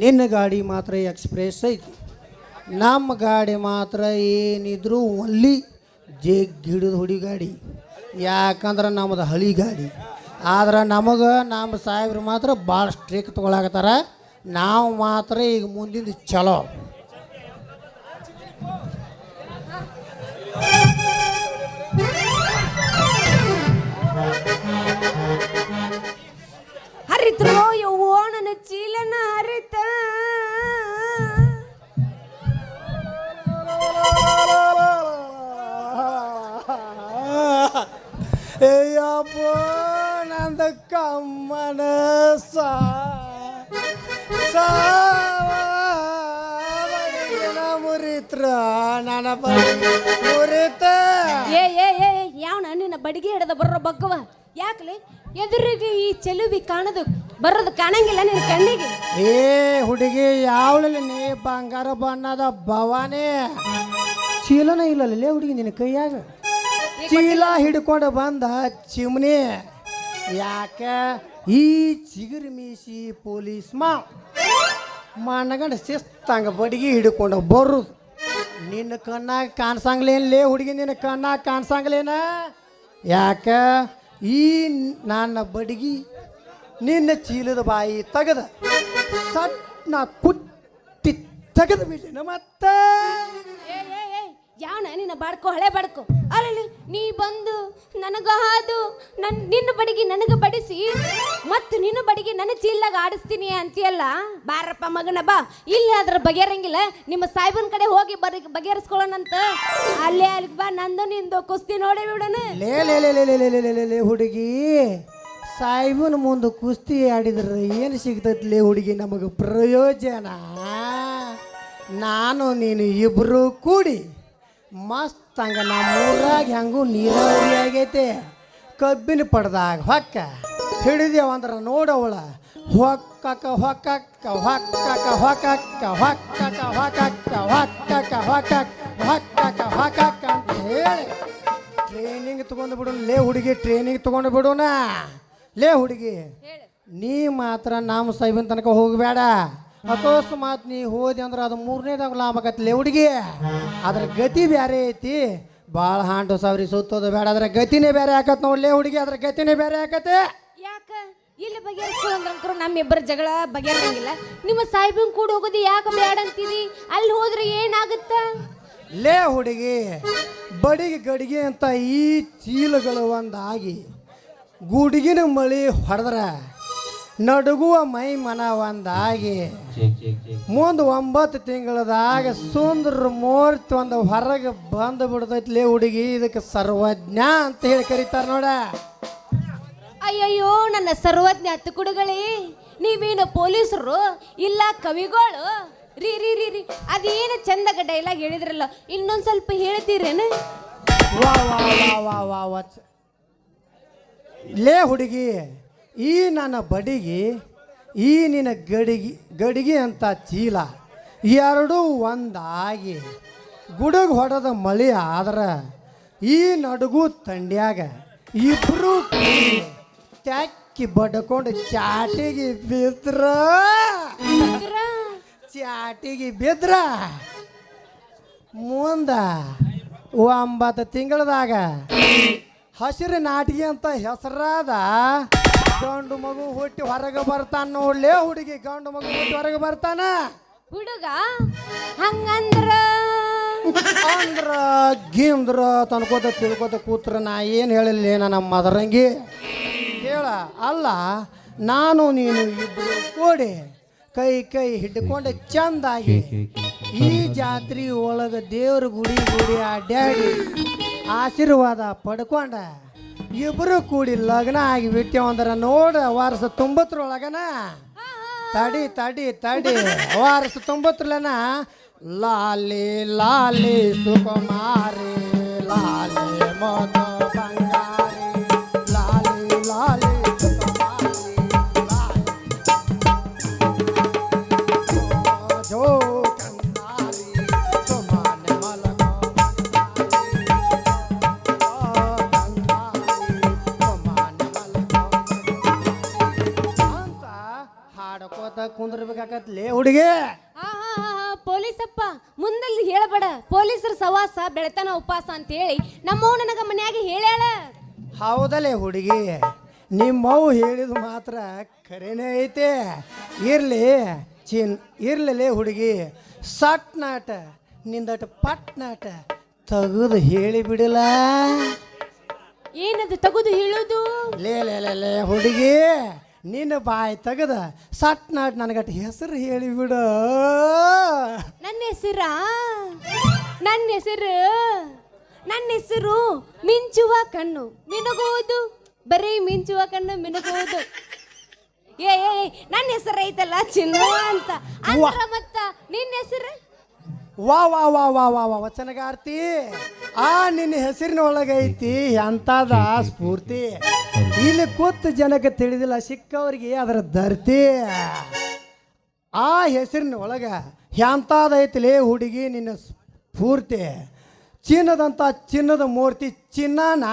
ನಿನ್ನ ಗಾಡಿ ಮಾತ್ರ ಎಕ್ಸ್ಪ್ರೆಸ್ ಐತಿ ನಮ್ಮ ಗಾಡಿ ಮಾತ್ರ ಏನಿದ್ರು ಒಲ್ಲಿ ಜೇಗ್ ಹಿಡಿದು ಹೊಡಿ ಗಾಡಿ, ಯಾಕಂದ್ರೆ ನಮ್ಮದು ಹಳಿ ಗಾಡಿ. ಆದ್ರೆ ನಮಗೆ ನಮ್ಮ ಸಾಹೇಬ್ರು ಮಾತ್ರ ಭಾಳ ಸ್ಟ್ರಿಕ್ ತೊಗೊಳಕತ್ತಾರ. ನಾವು ಮಾತ್ರ ಈಗ ಮುಂದಿನ ಚಲೋ. ಹರಿತ್ರು ಯವ್ವೋ ನನ್ನ ಚೀಲನ ಹರಿತ. ಅಯ್ಯಪ್ಪ ನಂದ ಕಮ್ಮನ ಮುರಿತ್ರ ನನ್ನ ಮುರಿತ. ಏ ಏ ಏ ಯಾವನ ನಿನ್ನ ಬಡಿಗೆ ಹಿಡದ ಬರೋ ಬಗ್ಗವ ಯಾಕಲೆ ಎದುರಿಗೆ ಈ ಚೆಲುವಿ ಕಾಣದು ಬರೋದು ಕಾಣಂಗಿಲ್ಲ ನಿನ್ನ ಕಣ್ಣಿಗೆ. ಏ ಹುಡುಗಿ ಯಾವಳಲ್ಲಿ ನೀ ಬಂಗಾರ ಬಣ್ಣದ ಭವಾನೇ ಚೀಲನ ಇಲ್ಲಲ್ಲೇ ಹುಡುಗಿ ನಿನ್ನ ಕೈಯಾಗ ಚೀಲ ಹಿಡ್ಕೊಂಡು ಬಂದ ಚಿಮ್ನಿ. ಯಾಕ ಈ ಚಿಗುರು ಮೀಸಿ ಪೊಲೀಸ್ ಮಣ್ಣಗಂಡ ಶಿಸ್ತಂಗ ಬಡಿಗೆ ಹಿಡ್ಕೊಂಡು ಬರುದು ನಿನ್ನ ಕಣ್ಣಾಗ ಕಾಣಿಸಂಗ್ಲೇನ್ಲೇ ಹುಡುಗಿ, ನಿನ್ನ ಕಣ್ಣಾಗ ಕಾಣಿಸಂಗ್ಲೇನ? ಯಾಕ ಈ ನನ್ನ ಬಡಿಗೆ ನಿನ್ನ ಚೀಲದ ಬಾಯಿ ತೆಗೆದ ಸಟ್ ನಾ ಕುಟ್ಟಿ ತೆಗೆದ ಬಿಟ್ಟಿನ ಮತ್ತೆ. ಯಾವನ ನಿನ್ನ ಬಾಡ್ಕೋ ಹಳೆ ಬಾಡ್ಕೋ ಅಲ್ಲಿ ನೀ ಬಂದು ನನಗ ಹಾದು ನಿನ್ನ ಬಡಿಗೆ ನನಗ ಬಡಿಸಿ ಮತ್ತು ನಿನ್ನ ಬಡಿಗೆ ನನ್ನ ಚೀಲ್ದಾಗ ಆಡಿಸ್ತೀನಿ ಅಂತೀಯಲ್ಲ. ಬಾರಪ್ಪ ಮಗನ ಬಾ, ಇಲ್ಲಿ ಅದ್ರ ಬಗೆಹರಂಗಿಲ್ಲ. ನಿಮ್ಮ ಸಾಹೇಬನ ಕಡೆ ಹೋಗಿ ಬಗೆಹರಿಸ್ಕೊಳ್ಳೋಣಂತ. ಅಲ್ಲೇ ಅಲ್ಲಿಗೆ ಬಾ, ನಂದು ನಿಂದು ಕುಸ್ತಿ ನೋಡಿ ಬಿಡೋಣ. ಲೇ ಲೇ ಲೇ ಲೇ ಲೇ ಲೇ ಲೇ ಲೇ ಹುಡುಗಿ, ಸಾಹೇಬನ ಮುಂದೆ ಕುಸ್ತಿ ಆಡಿದ್ರೆ ಏನು ಸಿಗ್ತೈತ್ಲೇ ಹುಡುಗಿ ನಮಗೆ ಪ್ರಯೋಜನ? ನಾನು ನೀನು ಇಬ್ಬರು ಕೂಡಿ ಮಸ್ತ್ ಹಂಗ ನಮ್ಮೂರಾಗ ಹೆಂಗೂ ನೀರಾವರಿ ಆಗೈತೆ. ಕಬ್ಬಿನ ಪಡ್ದಾಗ ಹೊಕ್ಕ ಹಿಡಿದೇವಂದ್ರೆ ನೋಡವಳ ಹೊಕ್ಕಕ್ಕ ಹೊಕ್ಕಕ್ಕ ಹೊಕ್ಕಕ್ಕ ಹೊಕ್ಕಕ್ಕ ಹೊಕ್ಕಕ್ಕ ಹೊಕ್ಕಕ್ಕ ಹೊಕ್ಕಕ್ಕ ಹೊಕ್ಕಕ್ಕ ಹೊಕ್ಕಕ್ಕ ಹೊಕ್ಕಕ್ಕ ಅಂತ ಹೇಳಿ ಟ್ರೈನಿಂಗ್ ತೊಗೊಂಡು ಬಿಡೋಣ. ಲೇ ಹುಡುಗಿ, ಟ್ರೈನಿಂಗ್ ತೊಗೊಂಡು ಬಿಡೋಣ. ಲೇ ಹುಡುಗಿ, ನೀ ಮಾತ್ರ ನಮ್ಮ ಸಾಹೇಬನ ತನಕ ಹೋಗಬೇಡ. ಅಕಸ್ಮಾತ್ ನೀ ಹೋದಿ ಅಂದ್ರೆ ಅದು ಮೂರನೇದಾಗ ಲಾಭ ಆಗತ್ತಲೇ ಹುಡುಗಿ. ಅದ್ರ ಗತಿ ಬೇರೆ ಐತಿ. ಭಾಳ ಹಾಂಡು ಸಾವಿರ ಸುತ್ತೋದು ಬೇಡ, ಅದ್ರ ಗತಿನೇ ಬೇರೆ ಆಕತ್ ನೋಡ್ಲೇ ಹುಡುಗಿ, ಅದ್ರ ಗತಿನೇ ಬೇರೆ ಆಕತ್ತೆ. ಯಾಕ ಇಲ್ಲಿ ಬಗೆಹರಿಸ್ಕೊಂಡ್ರಂಕರು ನಮ್ಮಿಬ್ಬರ ಜಗಳ ಬಗೆಹರಂಗಿಲ್ಲ. ನಿಮ್ಮ ಸಾಹೇಬನ್ ಕೂಡ ಹೋಗೋದು ಯಾಕೆ ಬೇಡ ಅಂತೀರಿ? ಅಲ್ಲಿ ಹೋದ್ರೆ ಏನಾಗುತ್ತ? ಲೇ ಹುಡುಗಿ, ಬಡಿಗೆ ಗಡಿಗೆ ಅಂತ ಈ ಚೀಲಗಳು ಒಂದಾಗಿ ಗುಡುಗಿನ ಮಳಿ ಹೊಡೆದ್ರ ನಡುಗುವ ಮೈ ಮನ ಒಂದಾಗಿ ಮುಂದೆ 9 ತಿಂಗಳದಾಗ ಸುಂದರ ಮೂರ್ತಿ ಒಂದು ಹೊರಗೆ ಬಂದು ಬಿಡ್ತೈತ್ಲೇ ಹುಡುಗಿ. ಇದಕ್ಕೆ ಸರ್ವಜ್ಞ ಅಂತ ಹೇಳಿ ಕರೀತಾರ ನೋಡ. ಅಯ್ಯಯ್ಯೋ ನನ್ನ ಸರ್ವಜ್ಞ ಹತ್ತುಕುಡುಗಳೇ, ನೀವೇನು ಪೊಲೀಸರು ಇಲ್ಲ ಕವಿಗಳು? ರೀ ರೀ ರೀ ರೀ ಅದೇನು ಚಂದಾಗ ಡೈಲಾಗ್ ಹೇಳಿದ್ರಲ್ಲ, ಇನ್ನೊಂದು ಸ್ವಲ್ಪ ಹೇಳ್ತೀರೇನು? ವಾ ವಾ ವಾ ವಾ ವಾ. ಲೇ ಹುಡುಗಿ, ಈ ನನ್ನ ಬಡಿಗೆ ಈ ನಿನ್ನ ಗಡಿಗೆ ಅಂತ ಚೀಲ ಎರಡೂ ಒಂದಾಗಿ ಗುಡುಗು ಹೊಡೆದ ಮಳೆ ಆದ್ರೆ ಈ ನಡುಗು ತಂಡ್ಯಾಗ ಇಬ್ರು ಚಾಕಿ ಬಡ್ಕೊಂಡು ಚಾಟಿಗೆ ಬಿದ್ರ ಮುಂದ 9 ತಿಂಗಳದಾಗ ಹಸಿರು ನಾಟಿಗೆ ಅಂತ ಹೆಸರಾದ ಗಂಡು ಮಗು ಹುಟ್ಟಿ ಹೊರಗೆ ಬರ್ತಾನ ನೋಡ್ಲೇ ಹುಡುಗಿ. ಗಂಡು ಮಗು ಹುಟ್ಟಿ ಹೊರಗೆ ಬರ್ತಾನ ಹುಡುಗ. ಹಂಗಂದ್ರ ಗೀಂದ್ರ ತನ್ಕೋತ ತಿಳ್ಕೊತ ಕೂತ್ರ ನಾ ಏನು ಹೇಳಿಲ್ಲ ನಮ್ಮ ಮದರಂಗಿ ಹೇಳ. ಅಲ್ಲ, ನಾನು ನೀನು ಇಬ್ಬರು ಕೂಡಿ ಕೈ ಕೈ ಹಿಡ್ಕೊಂಡು ಚಂದಾಗಿ ಈ ಜಾತ್ರೆ ಒಳಗೆ ದೇವ್ರ ಗುಡಿ ಅಡ್ಡಾಡಿ ಆಶೀರ್ವಾದ ಪಡ್ಕೊಂಡ ಇಬ್ಬರು ಕೂಡಿ ಲಗ್ನ ಆಗಿ ಬಿಟ್ಟೇವಂದ್ರೆ ನೋಡ ವರ್ಷ 90ರೊಳಗನ ತಡಿ ತಡಿ ತಡಿ ವರ್ಷ 90ರಲ್ಲನ ಲಾಲಿ ಲಾಲಿ ಸುಕುಮಾರಿ ಲಾಲಿ ಮೋದ ಬಂಗಾರಿ ಲಾಲಿ ಲಾಲಿ ಸುಕುಮಾರಿ ಜೋ ಕಂದಾರಿ ಸುಮಾನ ಮಲಗ ಅಂತ ಹಾಡಕೋತ ಕುಂದ್ರಬೇಕಾಗತ್ಲೇ ಹುಡುಗಿ. ಪೊಲೀಸ್ ಪೊಲೀಸಪ್ಪ ಮುಂದಲ್ಲಿ ಹೇಳಬೇಡ. ಪೊಲೀಸರ ಸವಾಸ ಬೆಳತನ ಉಪವಾಸ ಅಂತೇಳಿ ನಮ್ಮವ್ ನನಗ ಮನ್ಯಾಗ ಹೇಳ್ಯಾಳ. ಹೌದಲ್ಲೇ ಹುಡುಗಿ, ನಿಮ್ಮವು ಹೇಳಿದ ಮಾತ್ರ ಖರೇನೇ ಐತೆ. ಇರ್ಲಿ ಇರ್ಲೇ ಹುಡುಗಿ, ಸಟ್ ನಾಟ ನಿಂದಟ ಪಟ್ ನಾಟ ತೆಗೆದು ಹೇಳಿ ಬಿಡಲ್ಲ. ಏನದು ತಗುದು ಹೇಳೋದು? ಲೇ ಹುಡುಗಿ, ನಿನ್ನ ಬಾಯಿ ತೆಗೆದ ಸಟ್ ನಾಟ್ ನನಗಟ ಹೆಸರು ಹೇಳಿಬಿಡು. ನನ್ನ ಹೆಸರು ಮಿಂಚುವ ಕಣ್ಣು ಮಿನುಗುವುದು. ಬರೀ ಮಿಂಚುವ ಕಣ್ಣು ಮಿನುಗುವುದು. ಏ ನನ್ನ ಹೆಸರು ಐತಲ್ಲ ಚಿನ್ನ ಅಂತ ಅಂದ್ರ ಮತ್ತ ನಿನ್ನ ಹೆಸರು? ವಾ ವಾ ವಾ ವಾ ವಾ ವಾ ವಚನಗಾರ್ತಿ, ಆ ನಿನ್ನ ಹೆಸರಿನ ಒಳಗೈತಿ ಎಂಥದ ಸ್ಫೂರ್ತಿ. ಇಲ್ಲಿ ಕೂತು ಜನಕ್ಕೆ ತಿಳಿದಿಲ್ಲ, ಸಿಕ್ಕವ್ರಿಗೆ ಅದರ ಧರ್ತಿ. ಆ ಹೆಸರಿನ ಒಳಗ ಎಂಥದೈತಿಲೇ ಹುಡುಗಿ ನಿನ್ನ ಸ್ಫೂರ್ತಿ. ಚಿನ್ನದ ಮೂರ್ತಿ ಚಿನ್ನನ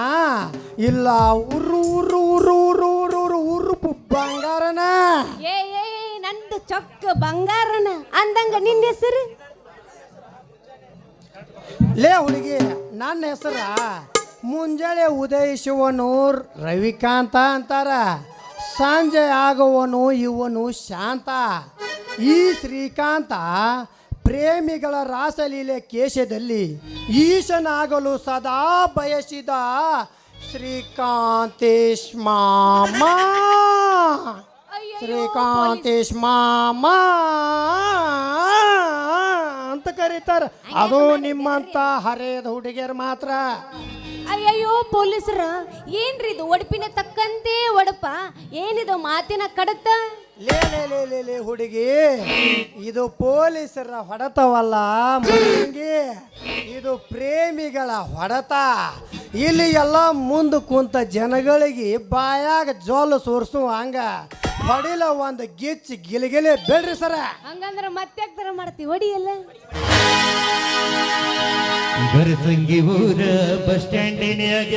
ಇಲ್ಲ ಉರು ಉರು ಉರು ಉರು ಉರು ಉರು ಉರುಪು ಬಂಗಾರನ. ಏ ನಂದು ಚೊಕ್ಕ ಬಂಗಾರನ ಅಂದಂಗ ನಿನ್ನ ಹೆಸರು? ಲೇ ಹುಡುಗಿ, ನನ್ನ ಹೆಸರ ಮುಂಜಾನೆ ಉದಯಿಸುವನು ರವಿಕಾಂತ ಅಂತಾರ, ಸಂಜೆ ಆಗುವನು ಇವನು ಶಾಂತ. ಈ ಶ್ರೀಕಾಂತ ಪ್ರೇಮಿಗಳ ರಾಸಲೀಲೆ ಕೇಶದಲ್ಲಿ ಈಶನಾಗಲು ಸದಾ ಬಯಸಿದ ಶ್ರೀಕಾಂತೇಶ್ ಮಾಮ. ಶ್ರೀಕಾಂತೇಶ್ ಮಾಮ ಅಂತ ಕರೀತಾರ. ಅದು ನಿಮ್ಮಂತ ಹರೇದ ಹುಡುಗಿಯರು ಮಾತ್ರ. ಅಯ್ಯಯ್ಯೋ ಪೊಲೀಸರ, ಏನ್ರಿ ಇದು ಒಡಪಿನ ತಕ್ಕಂತೆ ಒಡಪ? ಏನಿದು ಮಾತಿನ ಕಡತ? ಲೇ ಹುಡುಗಿ, ಇದು ಪೊಲೀಸರ ಹೊಡೆತವಲ್ಲ ಮುಂಗಿ, ಇದು ಪ್ರೇಮಿಗಳ ಹೊಡೆತ. ಇಲ್ಲಿ ಎಲ್ಲ ಮುಂದೆ ಕುಂತ ಜನಗಳಿಗೆ ಬಾಯಾಗ ಜೋಲು ಸೋರ್ಸು ಹಂಗ ಹೊಡಿಲ ಒಂದು ಗಿಚ್ಚಿ ಗಿಲಿಗಿಲಿ ಬೇಡ್ರಿ ಸರ. ಹಂಗಂದ್ರ ಮತ್ತೆ ತರ ಮಾಡ್ತೀವಿ ಹೊಡಿಯಲ್ಲ. ಬರಸಂಗಿ ಊರ ಬಸ್ ಸ್ಟ್ಯಾಂಡಿನ್ಯಾಗ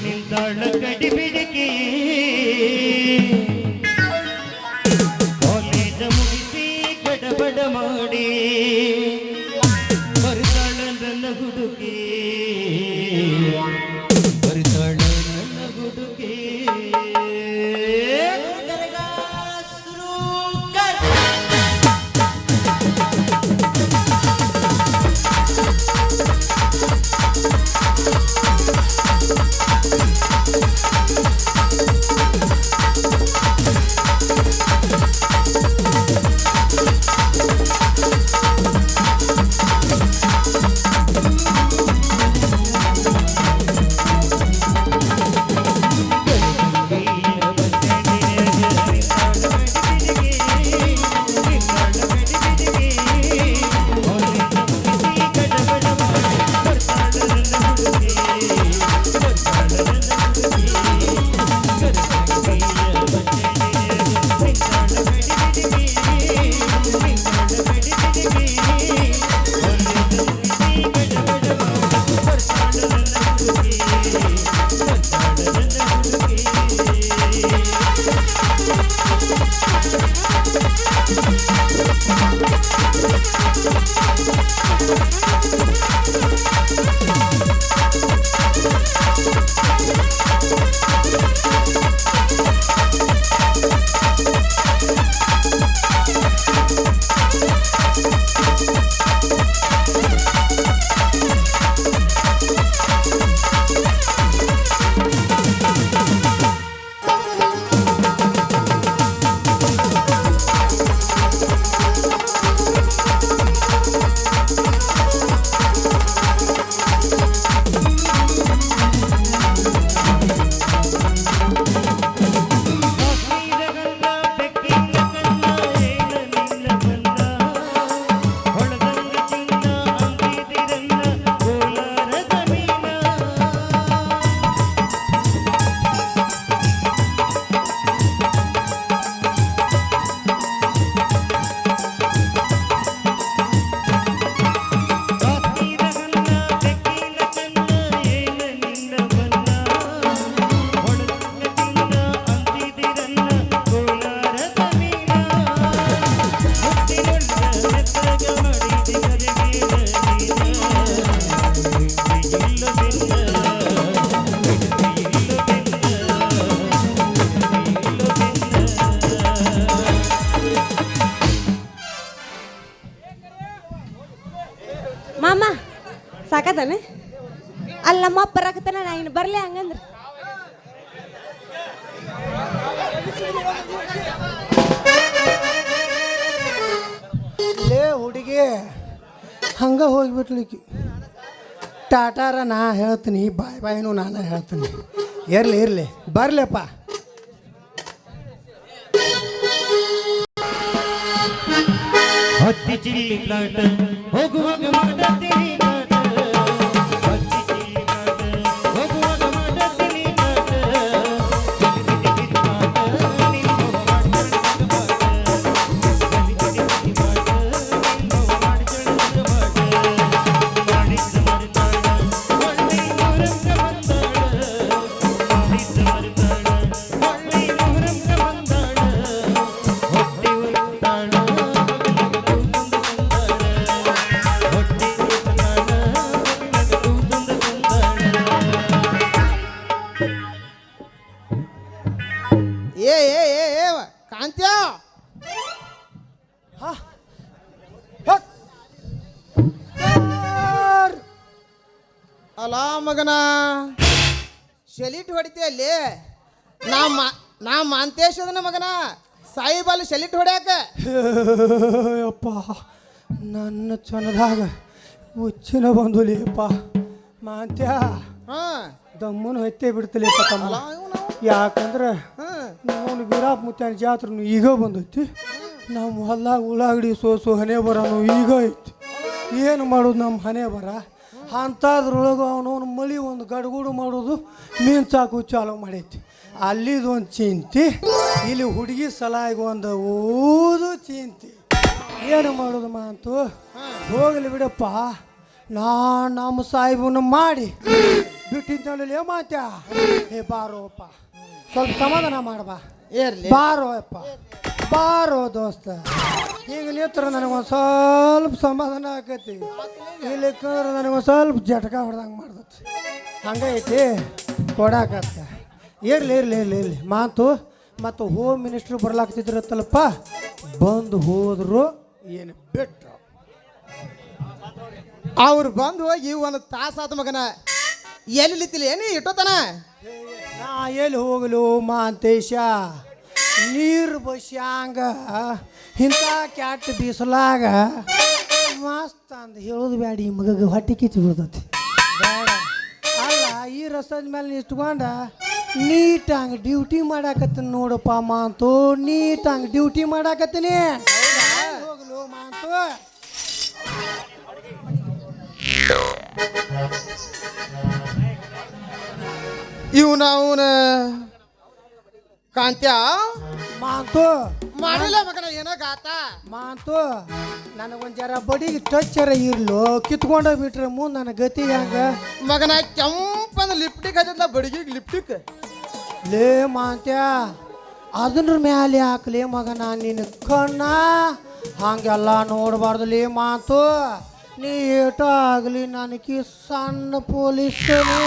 ನಿಲ್ದಾಳ ಕಡಿ ಬಿಡಕಿ, ಕಾಲೇಜ ಮುಗಿಸಿ ಗಡಬಡ ಮಾಡಿ ಬರ್ತಾಳ ನನ್ನ ಹುಡುಗಿ, ಬರ್ತಾಳ ನನ್ನ ಹುಡುಗಿ. ಮಾಮ ಸಾಕತಾನೆ ಅಲ್ಲ ನಮ್ಮಪ್ಪ ಬರಾಕತ್ತಾನ ನಾ ಇನ್ನು ಬರ್ಲಿ ಹಂಗಂದ್ರ ಲೇ ಹುಡುಗಿ ಹಂಗೆ ಹೋಗ್ಬಿಟ್ಲಿಕ್ಕಿ ಟಾಟಾರ ನಾ ಹೇಳ್ತೀನಿ ಬಾಯ್ ಬಾಯಿನೂ ನಾನು ಹೇಳ್ತೀನಿ ಇರಲಿ ಇರಲಿ ಬರಲಪ್ಪ ಹತ್ತಿ ಚಿಲ್ಲಿ ಪ್ಲಾಟ ಹೋಗುವಾಗ ಮಾಡತೀನಿ ಕಾಟ. ಹತ್ತಿ ಚಿಲ್ಲಿ ಪ್ಲಾಟ ಹೋಗುವಾಗ ಮಾಡತೀನಿ ಕಾಟ. ಕಿಟಿ ಕಿಟಿ ಕಿಟಿ ಮಾಟ, ನಿನ್ನವ್ವ ಮಾಡ್ತಾಳೆ ಮಾಟ. ಕಿಟಿ ಕಿಟಿ ಕಿಟಿ ಮಾಟ, ನಿನ್ನವ್ವ ಮಾಡ್ತಾಳೆ ಮಾಟ. ಮಾಡಿದ್ದ ಮರೆತಾಳ, ಒಳ್ಳೆ ಮೊಹರಂಗ ಬಂದಾಳ. ಮಾಡಿದ್ದ ಮರೆತಾಳ, ಒಳ್ಳೆ ಮೊಹರಂಗ ಬಂದಾಳ. ಹೊಟ್ಟೆ ಉರಿತಾಳ, ಏ ಏ ಏ ಏ ಕಾಂತ್ಯ ಅಲಾ ಮಗನ ಶೆಲಿಟ್ ಹೊಡಿತೀಯ ಅಲ್ಲಿ ನಾ ಮಾಂತೇಶದನ ಮಗನ ಸಾಯಿಬಾಲ್ ಶೆಲಿಟ್ ಹೊಡ್ಯಾಕ ಅಪ್ಪ ನನ್ನ ಚನದಾಗ ಹುಚ್ಚಿನ ಬಂದುಲಿಯಪ್ಪ ಮಾಂತ್ಯ ಹಾ ದಮ್ಮನ ಹೊತ್ತೆ ಬಿಡ್ತಲಿಯಪ್ಪ ತಮ್ಮ ಅಲಾ ಇವ್ನು. ಯಾಕಂದ್ರೆ ಹಾ ನಾವು ವೀರಾಪ್ ಮುತ್ಯಾನ ಜಾತ್ರೆನು ಈಗ ಬಂದೈತಿ ನಮ್ಮ ಹೊಲ್ದಾಗ ಉಳ್ಳಾಗಡಿ ಸೋಸು ಹನೆ ಬರೋನು ಈಗ ಐತಿ ಏನು ಮಾಡೋದು ನಮ್ಮ ಹನೆ ಬರ ಅಂಥದ್ರೊಳಗೆ ಅವನವನು ಮಳಿ ಒಂದು ಗಡ್ಗುಡು ಮಾಡೋದು ಮೀನು ಸಾಕು ಚಾಲು ಮಾಡೈತಿ ಅಲ್ಲಿದು ಒಂದು ಚಿಂತಿ ಇಲ್ಲಿ ಹುಡುಗಿ ಸಲಾಗಿ ಒಂದು ಓದು ಚಿಂತಿ ಏನು ಮಾಡೋದು ಮಾತು ಹೋಗಲಿ ಬಿಡಪ್ಪ ನಮ್ಮ ಸಾಹಿಬನ ಮಾಡಿ ಬಿಟ್ಟಿದ್ದಲ್ಲಿ ಮಾತ್ಯ ಏ ಬಾರೋಪ್ಪ ಸ್ವಲ್ಪ ಸಮಾಧಾನ ಮಾಡಬಾ ಏರ್ಲಿ ಬಾರೋ ಅಪ್ಪ ಬಾರೋ ದೋಸ್ತ ಈಗ ನಿತ್ರ ನನಗೊಂದು ಸ್ವಲ್ಪ ಸಮಾಧಾನ ಆಕೈತಿ ಇಲ್ಲಿಕ್ಕಂದ್ರೆ ನನಗೊಂದು ಸ್ವಲ್ಪ ಜಟಕ ಹೊಡೆದಂಗೆ ಮಾಡ್ತೈತಿ ಹಂಗೈತಿ ಕೊಡಾಕತ್ತ ಇರಲಿ ಇರಲಿ ಇರಲಿ ಇರಲಿ ಮಾತು ಮತ್ತು ಹೋಮ್ ಮಿನಿಸ್ಟ್ರು ಬರ್ಲಾಗ್ತಿದ್ರತ್ತಲ್ಲಪ್ಪ ಬಂದು ಹೋದ್ರು ಏನು ಬಿಟ್ರು ಅವ್ರು ಬಂದು ಹೋಗಿ ಒಂದು ತಾಸಾದ ಮಗನ ಎಲ್ಲಿತ್ತಿಲ್ಲ ಏನು ಇಟ್ಟೋತನ ನಾ ಎಲ್ಲಿ ಹೋಗಲು ಮಾಂತೇಶ ನೀರು ಬಸ್ಯಾಂಗ ಇಂಥ ಕ್ಯಾಟ್ ಬೀಸಲಾಗ ಮಸ್ತ್ ಅಂದ ಹೇಳೋದು ಬ್ಯಾಡ ಈ ಮಗಗೆ ಹೊಟ್ಟೆ ಕಿಚ್ಚಿ ಬಿಡ್ತೈತಿ ಬೇಡ ಅಲ್ಲ ಈ ರಸದ ಮೇಲೆ ನಿಂತ್ಕೊಂಡ ನೀಟಂಗೆ ಡ್ಯೂಟಿ ಮಾಡಾಕತ್ತೀನಿ ನೋಡಪ್ಪ ಮಾಂತು ನೀಟಂಗೆ ಡ್ಯೂಟಿ ಮಾಡಾಕತ್ತೀನಿ ಹೋಗಲು ಮಾಂತು ಅವನ ಕಾಂತ್ಯ ಮಾಂತು ಮಾಡಿಲ್ಲ ಮಗನ ಏನೋ ಗಾತ ಮಾಂತು ನನಗೊಂದು ಜರ ಬಡಿಗೆ ಟಚ್ಚರ ಇರ್ಲು ಕಿತ್ಕೊಂಡ ಬಿಟ್ರೆ ಮುಂದೆ ನನ್ನ ಗತಿ ಹೆಂಗ ಮಗನ ಕೆಂಪಂದ ಲಿಪ್ಟಿಕ್ ಹಚ್ಚದ ಬಡಿಗೆ ಲಿಪ್ಟಿಕ್ ಲೇ ಮಾಂತ್ಯ ಅದನ್ನ ಮ್ಯಾಲೆ ಹಾಕ್ಲಿ ಮಗನ ನಿನ್ನ ಕಣ್ಣ ಹಂಗೆಲ್ಲ ನೋಡಬಾರ್ದು ಲೇ ಮಾತು ನೀ ಏಟೋ ಆಗಲಿ ನನಗೆ ಸಣ್ಣ ಪೊಲೀಸನೇ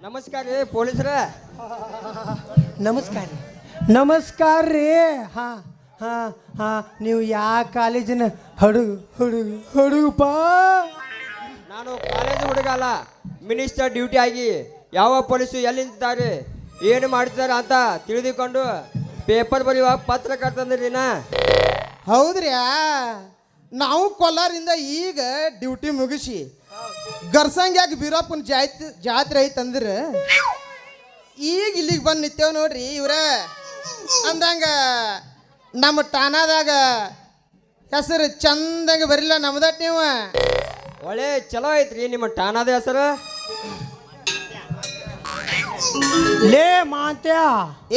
ನಮಸ್ಕಾರ ರೀ ಪೊಲೀಸ್ರ ನಮಸ್ಕಾರ ನಮಸ್ಕಾರ ರೀ ಹಾಂ ಹಾಂ ಹಾಂ ನೀವು ಯಾವ ಕಾಲೇಜಿನ ಹುಡುಗಪ್ಪ ನಾನು ಕಾಲೇಜ್ ಹುಡುಗ ಅಲ್ಲ ಮಿನಿಸ್ಟರ್ ಡ್ಯೂಟಿ ಆಗಿ ಯಾವ ಪೊಲೀಸು ಎಲ್ಲಿ ನಿಂತಿದ್ದಾರೆ ಏನು ಮಾಡ್ತಿದ್ದಾರೆ ಅಂತ ತಿಳಿದುಕೊಂಡು ಪೇಪರ್ ಬರೆಯುವ ಪತ್ರಕರ್ತಂದ್ರಿ ನಾ ಹೌದ್ರಿ ನಾವು ಕೊಲ್ಲಾರಿಂದ ಈಗ ಡ್ಯೂಟಿ ಮುಗಿಸಿ ಗರ್ಸಂಗ್ಯಾಗ ಬೀರಪ್ಪನ ಜಾತ್ರೆ ಐತಂದ್ರೆ ಈಗ ಇಲ್ಲಿಗೆ ಬಂದು ನಿಂತೇವ್ ನೋಡ್ರಿ ಇವ್ರ ಅಂದಂಗ ನಮ್ಮ ಠಾಣಾದಾಗ ಹೆಸರು ಚಂದಂಗ ಬರಿಲ್ಲ ನಮ್ದಟ್ ನೀವು ಒಳ್ಳೆ ಚಲೋ ಐತ್ರಿ ನಿಮ್ಮ ಠಾಣಾದ ಹೆಸರು ಲೇ ಮಾಂತ್ಯ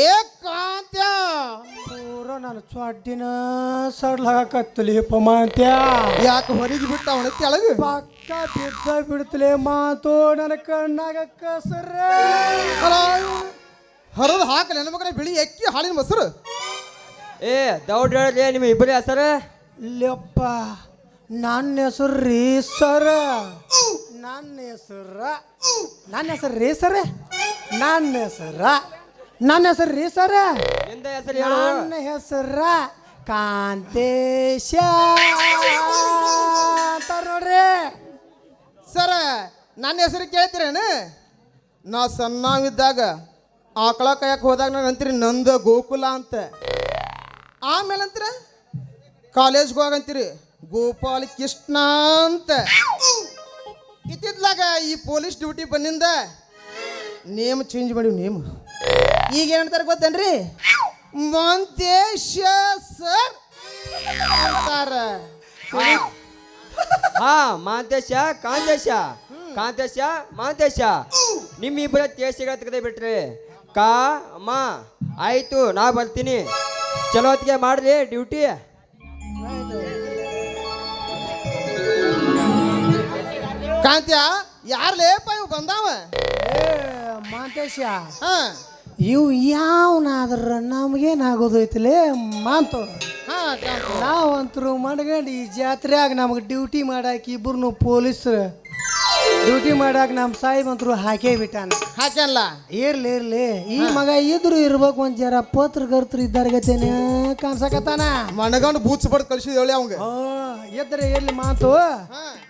ಏ ಕಾಂತ್ಯ ಪೂರ ನನ್ನ ಚೊಡ್ಡಿನ ಸಡ್ಲಾಗತ್ತಲಿಪ್ಪ ಮಾಂತ್ಯ ಯಾಕೆ ಹೊರಗೆ ಬಿಟ್ಟ ಅವನ ತೆಳಗ ಪಕ್ಕ ಬಿದ್ದ ಬಿಡ್ತಲೇ ಮಾತು ನನ್ನ ಕಣ್ಣಾಗ ಕಸರ ಹರಿದು ಹಾಕಲಿ ನನ್ನ ಮಗನ ಬಿಳಿ ಎಕ್ಕಿ ಹಾಲಿನ ಮೊಸರು ಏ ದೌಡ್ ಹೇಳ್ರಿ ನಿಮ್ಮ ಇಬ್ಬರಿ ಹೆಸರು ಲೆಪ್ಪ ನನ್ನ ಹೆಸರು ರೀ ಸರ ನನ್ನ ಹೆಸರು ರೀ ಸರ ನನ್ನ ಹೆಸರು ರೀ ಸರ ನಿಂದ ಹೆಸರು ಹೇಳು. ನನ್ನ ಹೆಸರ ಕಾಂತೇಶ ಅಂತಾರ ನೋಡ್ರಿ. ಸರ ನನ್ನ ಹೆಸರು ಕೇಳ್ತೀರೇನು? ನಾ ಸಣ್ಣವಿದ್ದಾಗ ಆಕಳ ಕಾಯಕ್ಕೆ ಹೋದಾಗ ನಾನು ಅಂತೀರಿ ನಂದ ಗೋಕುಲ ಅಂತ. ಆಮೇಲೆ ಅಂತೀರ ಕಾಲೇಜ್ಗೆ ಹೋಗಂತೀರಿ ಗೋಪಾಲ ಕೃಷ್ಣ ಅಂತ. ಇತ್ತಿತ್ಲಾಗ ಈ ಪೊಲೀಸ್ ಡ್ಯೂಟಿ ಬಂದಿಂದ ನೇಮ್ ಚೇಂಜ್ ಮಾಡಿವಿ. ನೇಮ್ ಈಗ ಏನಂತಾರೆ ಗೊತ್ತೇನ್ರಿ? ಮಂತೇಶ ಸರ್ ಅಂತಾರ. ಹಾ ಮಾಂತೇಶ ಕಾಂತೇಶ ಕಾಂತೇಶ ಮಾಂತೇಶ ನಿಮ್ಮಿಬ್ಬರ ತೇಸಿಗಳ ತೆಗೆದೇ ಬಿಟ್ರಿ. ಕಾ ಮಾ ಆಯ್ತು, ನಾ ಬರ್ತೀನಿ. ಚಲೋ ಹೊತ್ತಿಗೆ ಮಾಡ್ರಿ ಡ್ಯೂಟಿ. ಕಾಂತ್ಯ ಯಾರು ಲೇಪ ಇವು ಬಂದಾವ? ಮಾಂತೇಶ ಹಾ ಇವು ಯಾವನಾದ್ರ ನಮಗೇನಾಗೋದೈತಿಲೇ ಮಾಂತು. ಹಾ ಕಾಂತ ನಾವಂತರು ಮಡ್ಗಂಡು ಈ ಜಾತ್ರೆಯಾಗ ನಮಗೆ ಡ್ಯೂಟಿ ಮಾಡಾಕ ಇಬ್ಬರು ಪೊಲೀಸರು ಡ್ಯೂಟಿ ಮಾಡಾಕ ನಮ್ಮ ಸಾಹೇಬಂತರು ಹಾಕೇ ಬಿಟ್ಟಾನ. ಹಾಕ್ಯಾನಲ್ಲ. ಇರ್ಲಿ ಈ ಮಗ ಇದ್ರು ಇರ್ಬೇಕು ಒಂದ್ ಜರ ಪತ್ರಕರ್ತರು ಇದ್ದಾರಗತ್ತೇನೆ ಕಾಣ್ಸಕತ್ತಾನ. ಮಣಗಂಡು ಬೂಚ್ ಬಡ್ದು ಕಳ್ಸಿದ್ ಹೇಳಿ ಅವಂಗ. ಎದ್ರೆ ಎಲ್ಲಿ ಮಾತು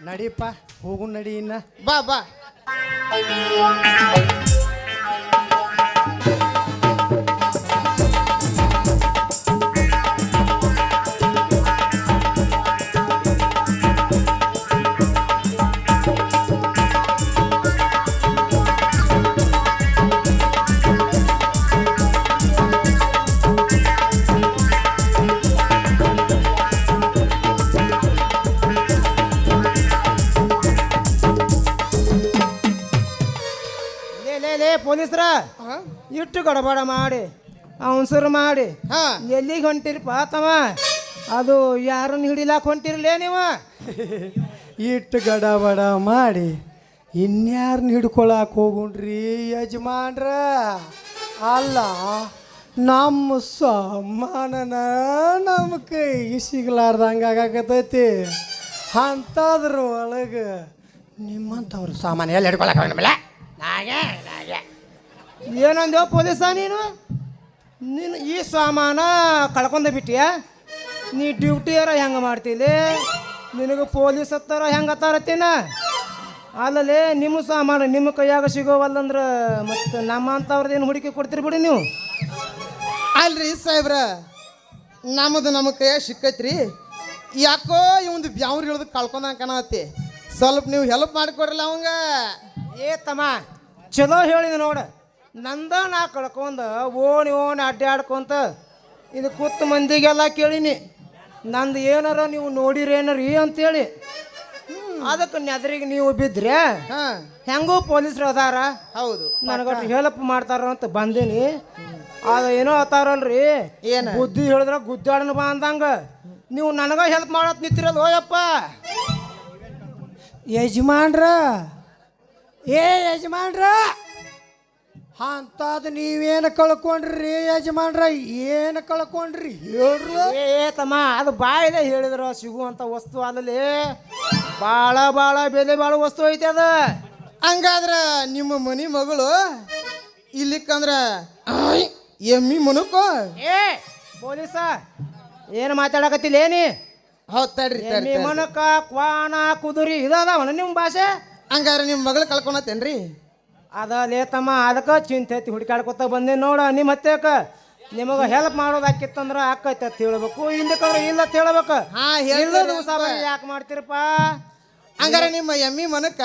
ನಡೀಪ ಹೋಗು ನಡಿ ಇನ್ನ. ಬಾ ಬಾ. ಪೊಲೀಸ್ರ ಇಟ್ಟು ಗಡಬಡ ಮಾಡಿ ಅವಸರು ಮಾಡಿ ಹಾ ಎಲ್ಲಿಗೆ ಹೊಂಟಿರಿಪ್ಪ ತಮ್ಮ? ಅದು ಯಾರನ್ನು ಹಿಡಿಲಾಕ ಹೊಂಟಿರ್ಲೇ ನೀವು? ಇಟ್ಟು ಗಡಬಡ ಮಾಡಿ ಇನ್ಯಾರನ್ನ ಹಿಡ್ಕೊಳಕ್ ಹೋಗುಣ್ರಿ ಯಜಮಾನ್ರ? ಅಲ್ಲ ನಮ್ಮ ಸಾಮಾನನ ನಮ್ಮ ಕೈಗೆ ಸಿಗ್ಲಾರ್ದಂಗೆ ಆಗಾಕತೈತಿ. ಅಂತಾದ್ರ ಒಳಗೆ ನಿಮ್ಮಂಥವ್ರ ಸಾಮಾನು ಎಲ್ಲಿ ಹಿಡ್ಕೊಳಕ್ ಹೋಗಲ್ಲ. ಏನಂದೇವ ಪೊಲೀಸ ನೀನು? ನೀನು ಈ ಸಾಮಾನ ಕಳ್ಕೊಂಡ ಬಿಟ್ಟಿಯ? ನೀ ಡ್ಯೂಟಿಯರ ಹೆಂಗೆ ಮಾಡ್ತೀಲಿ? ನಿನಗೆ ಪೊಲೀಸ್ ಹತ್ತಾರ ಹೆಂಗೆ ಹತ್ತಾರತ್ತೀನ? ಅಲ್ಲಲೇ ನಿಮ್ಮ ಸಾಮಾನು ನಿಮ್ಮ ಕೈಯಾಗ ಸಿಗೋವಲ್ಲಂದ್ರೆ ಮತ್ತು ನಮ್ಮಂಥವ್ರದ್ದೇನು ಹುಡುಕಿ ಕೊಡ್ತೀರಿ ಬಿಡಿ ನೀವು. ಅಲ್ರಿ ಸಾಹೇಬ್ರ, ನಮ್ಮದು ನಮ್ಮ ಕೈಯಾಗ ಸಿಕ್ಕೈತ್ರಿ. ಯಾಕೋ ಇವಂದು ಬ್ಯಾವ್ರು ಇಳಿದು ಕಳ್ಕೊಂಡ ಕಾಣತ್ತೆ. ಸ್ವಲ್ಪ ನೀವು ಹೆಲ್ಪ್ ಮಾಡಿಕೊಡ್ರಲ್ಲ ಅವಂಗ. ಏ ತಮ್ಮ ಚಲೋ ಹೇಳಿದ ನೋಡ. ನಂದ ನಾ ಕಳ್ಕೊಂಡ ಓಣಿ ಅಡ್ಡಾಡ್ಕೊಂತ ಇದು ಕೂತು ಮಂದಿಗೆಲ್ಲ ಕೇಳೀನಿ. ನಂದು ಏನಾರ ನೀವು ನೋಡಿರೇನರಿ ಅಂತೇಳಿ. ಅದಕ್ಕೆ ನೆದರಿಗೆ ನೀವು ಬಿದ್ದರೆ ಹಾ ಹೆಂಗೂ ಪೊಲೀಸರು ಅದಾರ, ಹೌದು, ನನಗೊಟ್ಟು ಹೆಲ್ಪ್ ಮಾಡ್ತಾರ ಅಂತ ಬಂದೀನಿ. ಅದು ಏನೋ ಅತ್ತಾರಲ್ರಿ, ಏನು ಬುದ್ಧಿ ಹೇಳಿದ್ರ ಗುದ್ದಾಡನ ಬಾ ಅಂದಂಗ ನೀವು ನನಗ ಹೆಲ್ಪ್ ಮಾಡತ್ ನಿಂತಿರಲ್ಲ. ಓಯಪ್ಪ ಯಜಮಾನ್ರ, ಏ ಯಜಮಾನ್ರ, ಅಂತದ್ ನೀವೇನು ಕಳ್ಕೊಂಡ್ರಿ ಯಜಮಾನ್ರ? ಏನು ಕಳ್ಕೊಂಡ್ರಿ ಹೇಳ್ರಿ? ಏ ತಮ್ಮ, ಅದು ಬಾಯಿಲೆ ಹೇಳಿದ್ರ ಸಿಗುವಂಥ ವಸ್ತು ಅಲ್ಲಲ್ಲಿ ಭಾಳ ಭಾಳ ಬೆಲೆ ಭಾಳ ವಸ್ತು ಐತೆ ಅದು. ಹಂಗಾದ್ರ ನಿಮ್ಮ ಮನಿ ಮಗಳು ಇಲ್ಲಿಕ್ಕಂದ್ರ ಎಮ್ಮಿ ಮನುಕೋ. ಏ ಪೊಲೀಸ ಏನು ಮಾತಾಡಕತ್ತಿಲ್ಲ ಏನಿ? ಹೌದ್ ತಡ್ರಿ ಎಮ್ಮಿ ಮನಕ ಕ್ವಾಣ ಕುದುರಿ ಇದಾವನ ನಿಮ್ಮ ಭಾಷೆ? ಹಂಗಾರ ನಿಮ್ಮ ಮಗಳು ಕಳ್ಕೊಳತ್ತೇನ್ರಿ? ಅದ ಲೇತಮ್ಮ, ಅದಕ್ಕೆ ಚಿಂತೆ ಐತಿ ಹುಡುಕಾಡ್ಕೊತ ಬಂದೆ ನೋಡ. ನಿಮ್ಮ ಹತ್ತೇಕ ನಿಮಗೆ ಹೆಲ್ಪ್ ಮಾಡೋದಾಕಿತ್ತಂದ್ರೆ ಆಕೈತೆ ಅಂತ ಹೇಳ್ಬೇಕು, ಹಿಂದಕ್ಕಂದ್ರೆ ಇಲ್ಲ ಅಂತ ಹೇಳ್ಬೇಕು. ಹಾ, ಹೇಳ್ತೀರಿ ಯಾಕೆ ಮಾಡ್ತೀರಪ್ಪ? ಹಂಗಾರ ನಿಮ್ಮ ಎಮ್ಮಿ ಮನಕ್ಕ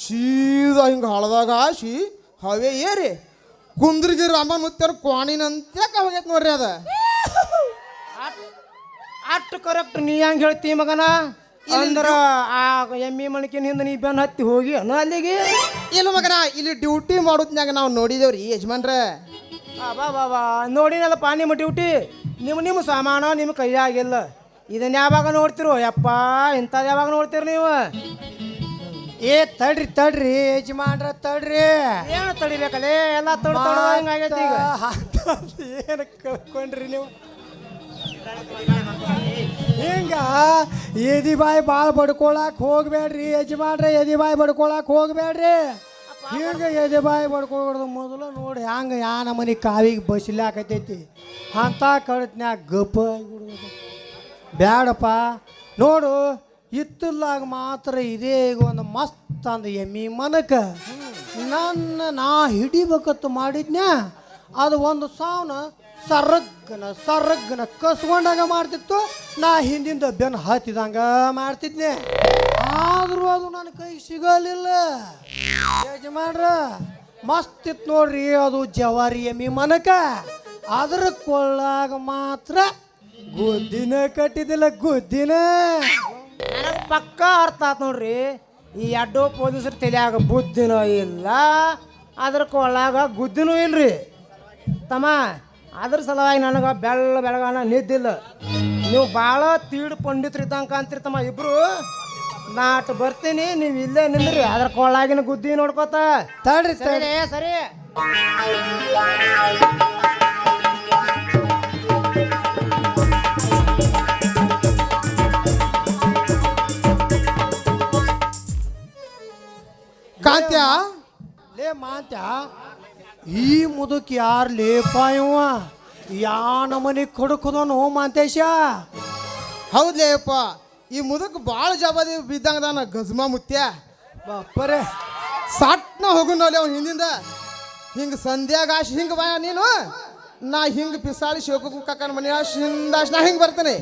ಸೀದಾ ಹಿಂಗ ಹಳದಾಗ ಹಾಸಿ ಹವೆ ಏರಿ ಕುಂದ್ರಿಗಿ ರಾಮನ್ ಮುತ್ತರ ಕ್ವಾಣಿನಂತೆ ಹೋಗೈತೆ ನೋಡ್ರಿ. ಅದ ಅಷ್ಟು ಕರೆಕ್ಟ್ ನೀ ಹೆಂಗೆ ಹೇಳ್ತಿ ಮಗನ? ಅಂದ್ರ ಆ ಎಮ್ಮಿ ಮಣಕಿನ ಹಿಂದೆ ನೀ ಬೆನ್ನ ಹತ್ತಿ ಹೋಗಿ ಅಲ್ಲಿಗೆ? ಇಲ್ಲ ಮಗನ, ಇಲ್ಲಿ ಡ್ಯೂಟಿ ಮಾಡೋದ್ನಾಗ ನಾವು ನೋಡಿದೇವ್ರಿ ಯಜಮಾನ್ರ. ಬಾ ಬಾ ಬಾ, ನೋಡಿನಲ್ಲಪ್ಪ ನಿಮ್ಮ ಡ್ಯೂಟಿ. ನಿಮ್ಮ ಸಾಮಾನು ನಿಮ್ಮ ಕೈಯಾಗಿಲ್ಲ. ಇದನ್ನ ಯಾವಾಗ ನೋಡ್ತಿರೋ ಯಪ್ಪ? ಇಂಥದ್ದು ಯಾವಾಗ ನೋಡ್ತೀರಿ ನೀವು? ಏ ತಡ್ರಿ ಯಜಮಾನ್ರ ತಡ್ರಿ. ಏನು ತಡಿಬೇಕಲ್ಲೇ? ಎಲ್ಲ ಹಿಂಗಾಗೈತಿ ಈಗ. ಏನು ಕಳ್ಕೊಂಡ್ರಿ ನೀವು? ಹಿಂಗ ಎದಿ ಬಾಯಿ ಭಾಳ ಬಡ್ಕೊಳಕ್ ಹೋಗ್ಬೇಡ್ರಿ ಯಜಮಾನ್ರ, ಎದಿ ಬಾಯಿ ಬಡ್ಕೊಳಕ್ ಹೋಗ್ಬೇಡ್ರಿ. ಹಿಂಗೆ ಎದೆ ಬಾಯಿ ಬಡ್ಕೊಡ್ದು ಮೊದಲು ನೋಡಿ ಹಂಗೆ ಯಾನ ಮನೆ ಕಾವಿಗೆ ಬಸ್ಲಾಕತೈತಿ ಅಂತ ಕಡತ್ನ್ಯಾಗ ಗಪ್ಪ ಆಗಿಬಿಡ್ಬೇಕು ಬ್ಯಾಡಪ್ಪ ನೋಡು ಇತ್ತಲಾಗ ಮಾತ್ರ ಇದೇ ಈಗ ಒಂದು ಮಸ್ತ್ ಅಂದ ಎಮ್ಮಿ ಮನಕ ನಾ ಹಿಡಿಬೇಕತ್ತು ಮಾಡಿದ್ನ್ಯಾ ಅದು ಒಂದು ಸಾವನ್ನ ಸರ್ರಗ್ಗನ ಕಸ್ಕೊಂಡಾಗ ಮಾಡ್ತಿತ್ತು ನಾ ಹಿಂದಿಂದ ಬೆನ್ನು ಹತ್ತಿದಂಗ ಮಾಡ್ತಿದ್ನೆ ಆದರೂ ಅದು ನನ್ನ ಕೈ ಸಿಗಲಿಲ್ಲ ಯಜಮಾನ್ರ ಮಸ್ತ್ ಇತ್ತು ನೋಡ್ರಿ ಅದು ಜವಾರಿ ಎಮ್ಮಿ ಮನಕ ಅದ್ರ ಕೊಳ್ಳಾಗ ಮಾತ್ರ ಗುದ್ದಿನ ಕಟ್ಟಿದಿಲ್ಲ ಗುದ್ದಿನ ನನಗೆ ಪಕ್ಕ ಅರ್ಥ ಆತ್ ನೋಡ್ರಿ ಈ ಎಡ್ಡು ಪೊಲೀಸರು ತಲೆಯಾಗ ಬುದ್ಧಿನೂ ಇಲ್ಲ ಅದ್ರ ಕೊಳ್ಳಾಗ ಗುದ್ದಿನೂ ಇಲ್ರಿ ತಮ್ಮ ಅದ್ರ ಸಲುವಾಗಿ ನನಗೆ ಬೆಳಗಾನ ನಿದ್ದಿಲ್ಲ ನೀವು ಭಾಳ ತೀಡ್ ಪಂಡಿತ್ರಿ ತನಕ ಅಂತೀರಿ ತಮ್ಮ ಇಬ್ರು ನಾಟ್ ಬರ್ತೀನಿ ನೀವು ಇಲ್ಲೇ ನಿಂದ್ರಿ ಅದ್ರ ಕೊಳ್ಳಾಗಿನ ಗುದ್ದಿ ನೋಡ್ಕೋತ ತಡ್ರಿ ಸರಿ ಸರಿ ಕಾಂತ್ಯ ಲೇ ಮಾಂತ್ಯ ಈ ಮುದುಕ್ ಯಾರು ಲೇಪ ಇವ ಯಾ ನಮನಿ ಕೊಡುಕದನು ಮಾಂತೇಶ ಹೌದ್ಲೇಪ್ಪ ಈ ಮುದಕ್ ಭಾಳ ಜವಾದಿ ಬಿದ್ದಂಗದಾನ ಗಜ್ಮಾ ಮುತ್ಯ ಬಾಪರೆ ಸಟ್ನ ಹೋಗುನೋಲೆ ಅವ್ನು ಹಿಂದಿಂದ ಹಿಂಗೆ ಸಂಧ್ಯಾಗ ಹಿಂಗೆ ಬಾ ನೀನು ನಾ ಹಿಂಗೆ ಪಿಸಾಳಿ ಶಿವಕು ಕಕ್ಕನ ಮನೆ ಹಿಂದಾಶ್ ನಾ ಹಿಂಗೆ ಬರ್ತೇನೆ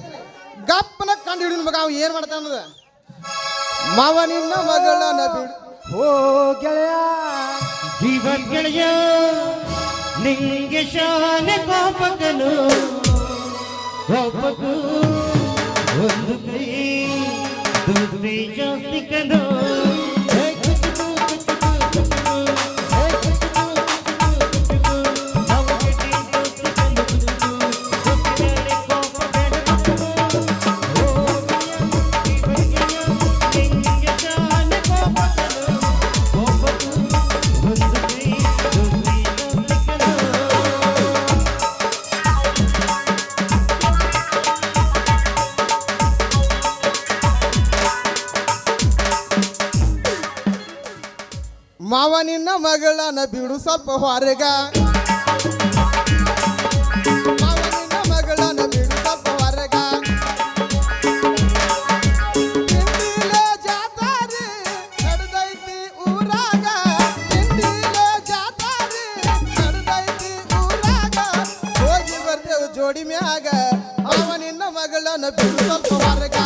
ಗಪ್ಪನ ಕಂಡು ಹಿಡಿನ ಮಗ ಅವ್ ಏನು ಮಾಡ್ತಾನ ಅನ್ನೋದು ಮಾವ ನಿನ್ನ ಮಗಳನ್ನ ಬಿಡು ಓ ಗೆಳೆಯ ಜೀವ ಗೆಳೆಯ ನಿಂಗೆ ಶಾನೆ ಕೋಪಕನು ಕೋಪಕು ಒಂದು ಕೈ ದುಡ್ಡಿ ಜಾಸ್ತಿ ಕನು ಮಾವ ನಿನ್ನ ಮಗಳನ್ನ ಬಿಡು ಸ್ವಲ್ಪ ಹೊರಗ ಮಾವ ನಿನ್ನ ಮಗಳನ್ನ ಬಿಡು ಸ್ವಲ್ಪ ಹೊರಗ ಇಂದಿಲೆ ಜಾತಾರಿ ನಡೆದೈತಿ ಊರಾಗ ಇಂದಿಲೆ ಜಾತಾರಿ ನಡೆದೈತಿ ಊರಾಗ ಹೋಗಿ ಬರ್ತೇವೆ ಜೋಡಿ ಮ್ಯಾಗ ಮಾವ ನಿನ್ನ ಮಗಳನ್ನ ಬಿಡು ಸ್ವಲ್ಪ ಹೊರಗ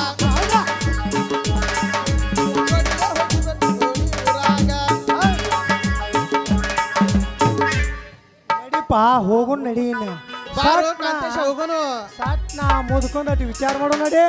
ಹೋಗೋಣ ನಡೀನ ಬಾರೋ ಕಾಂತೇಶ ಹೋಗೋನು ಸಟ್ ನಾ ಮುದ್ಕೊಂಡಟ್ಟು ವಿಚಾರ ಮಾಡೋ ನಡಿ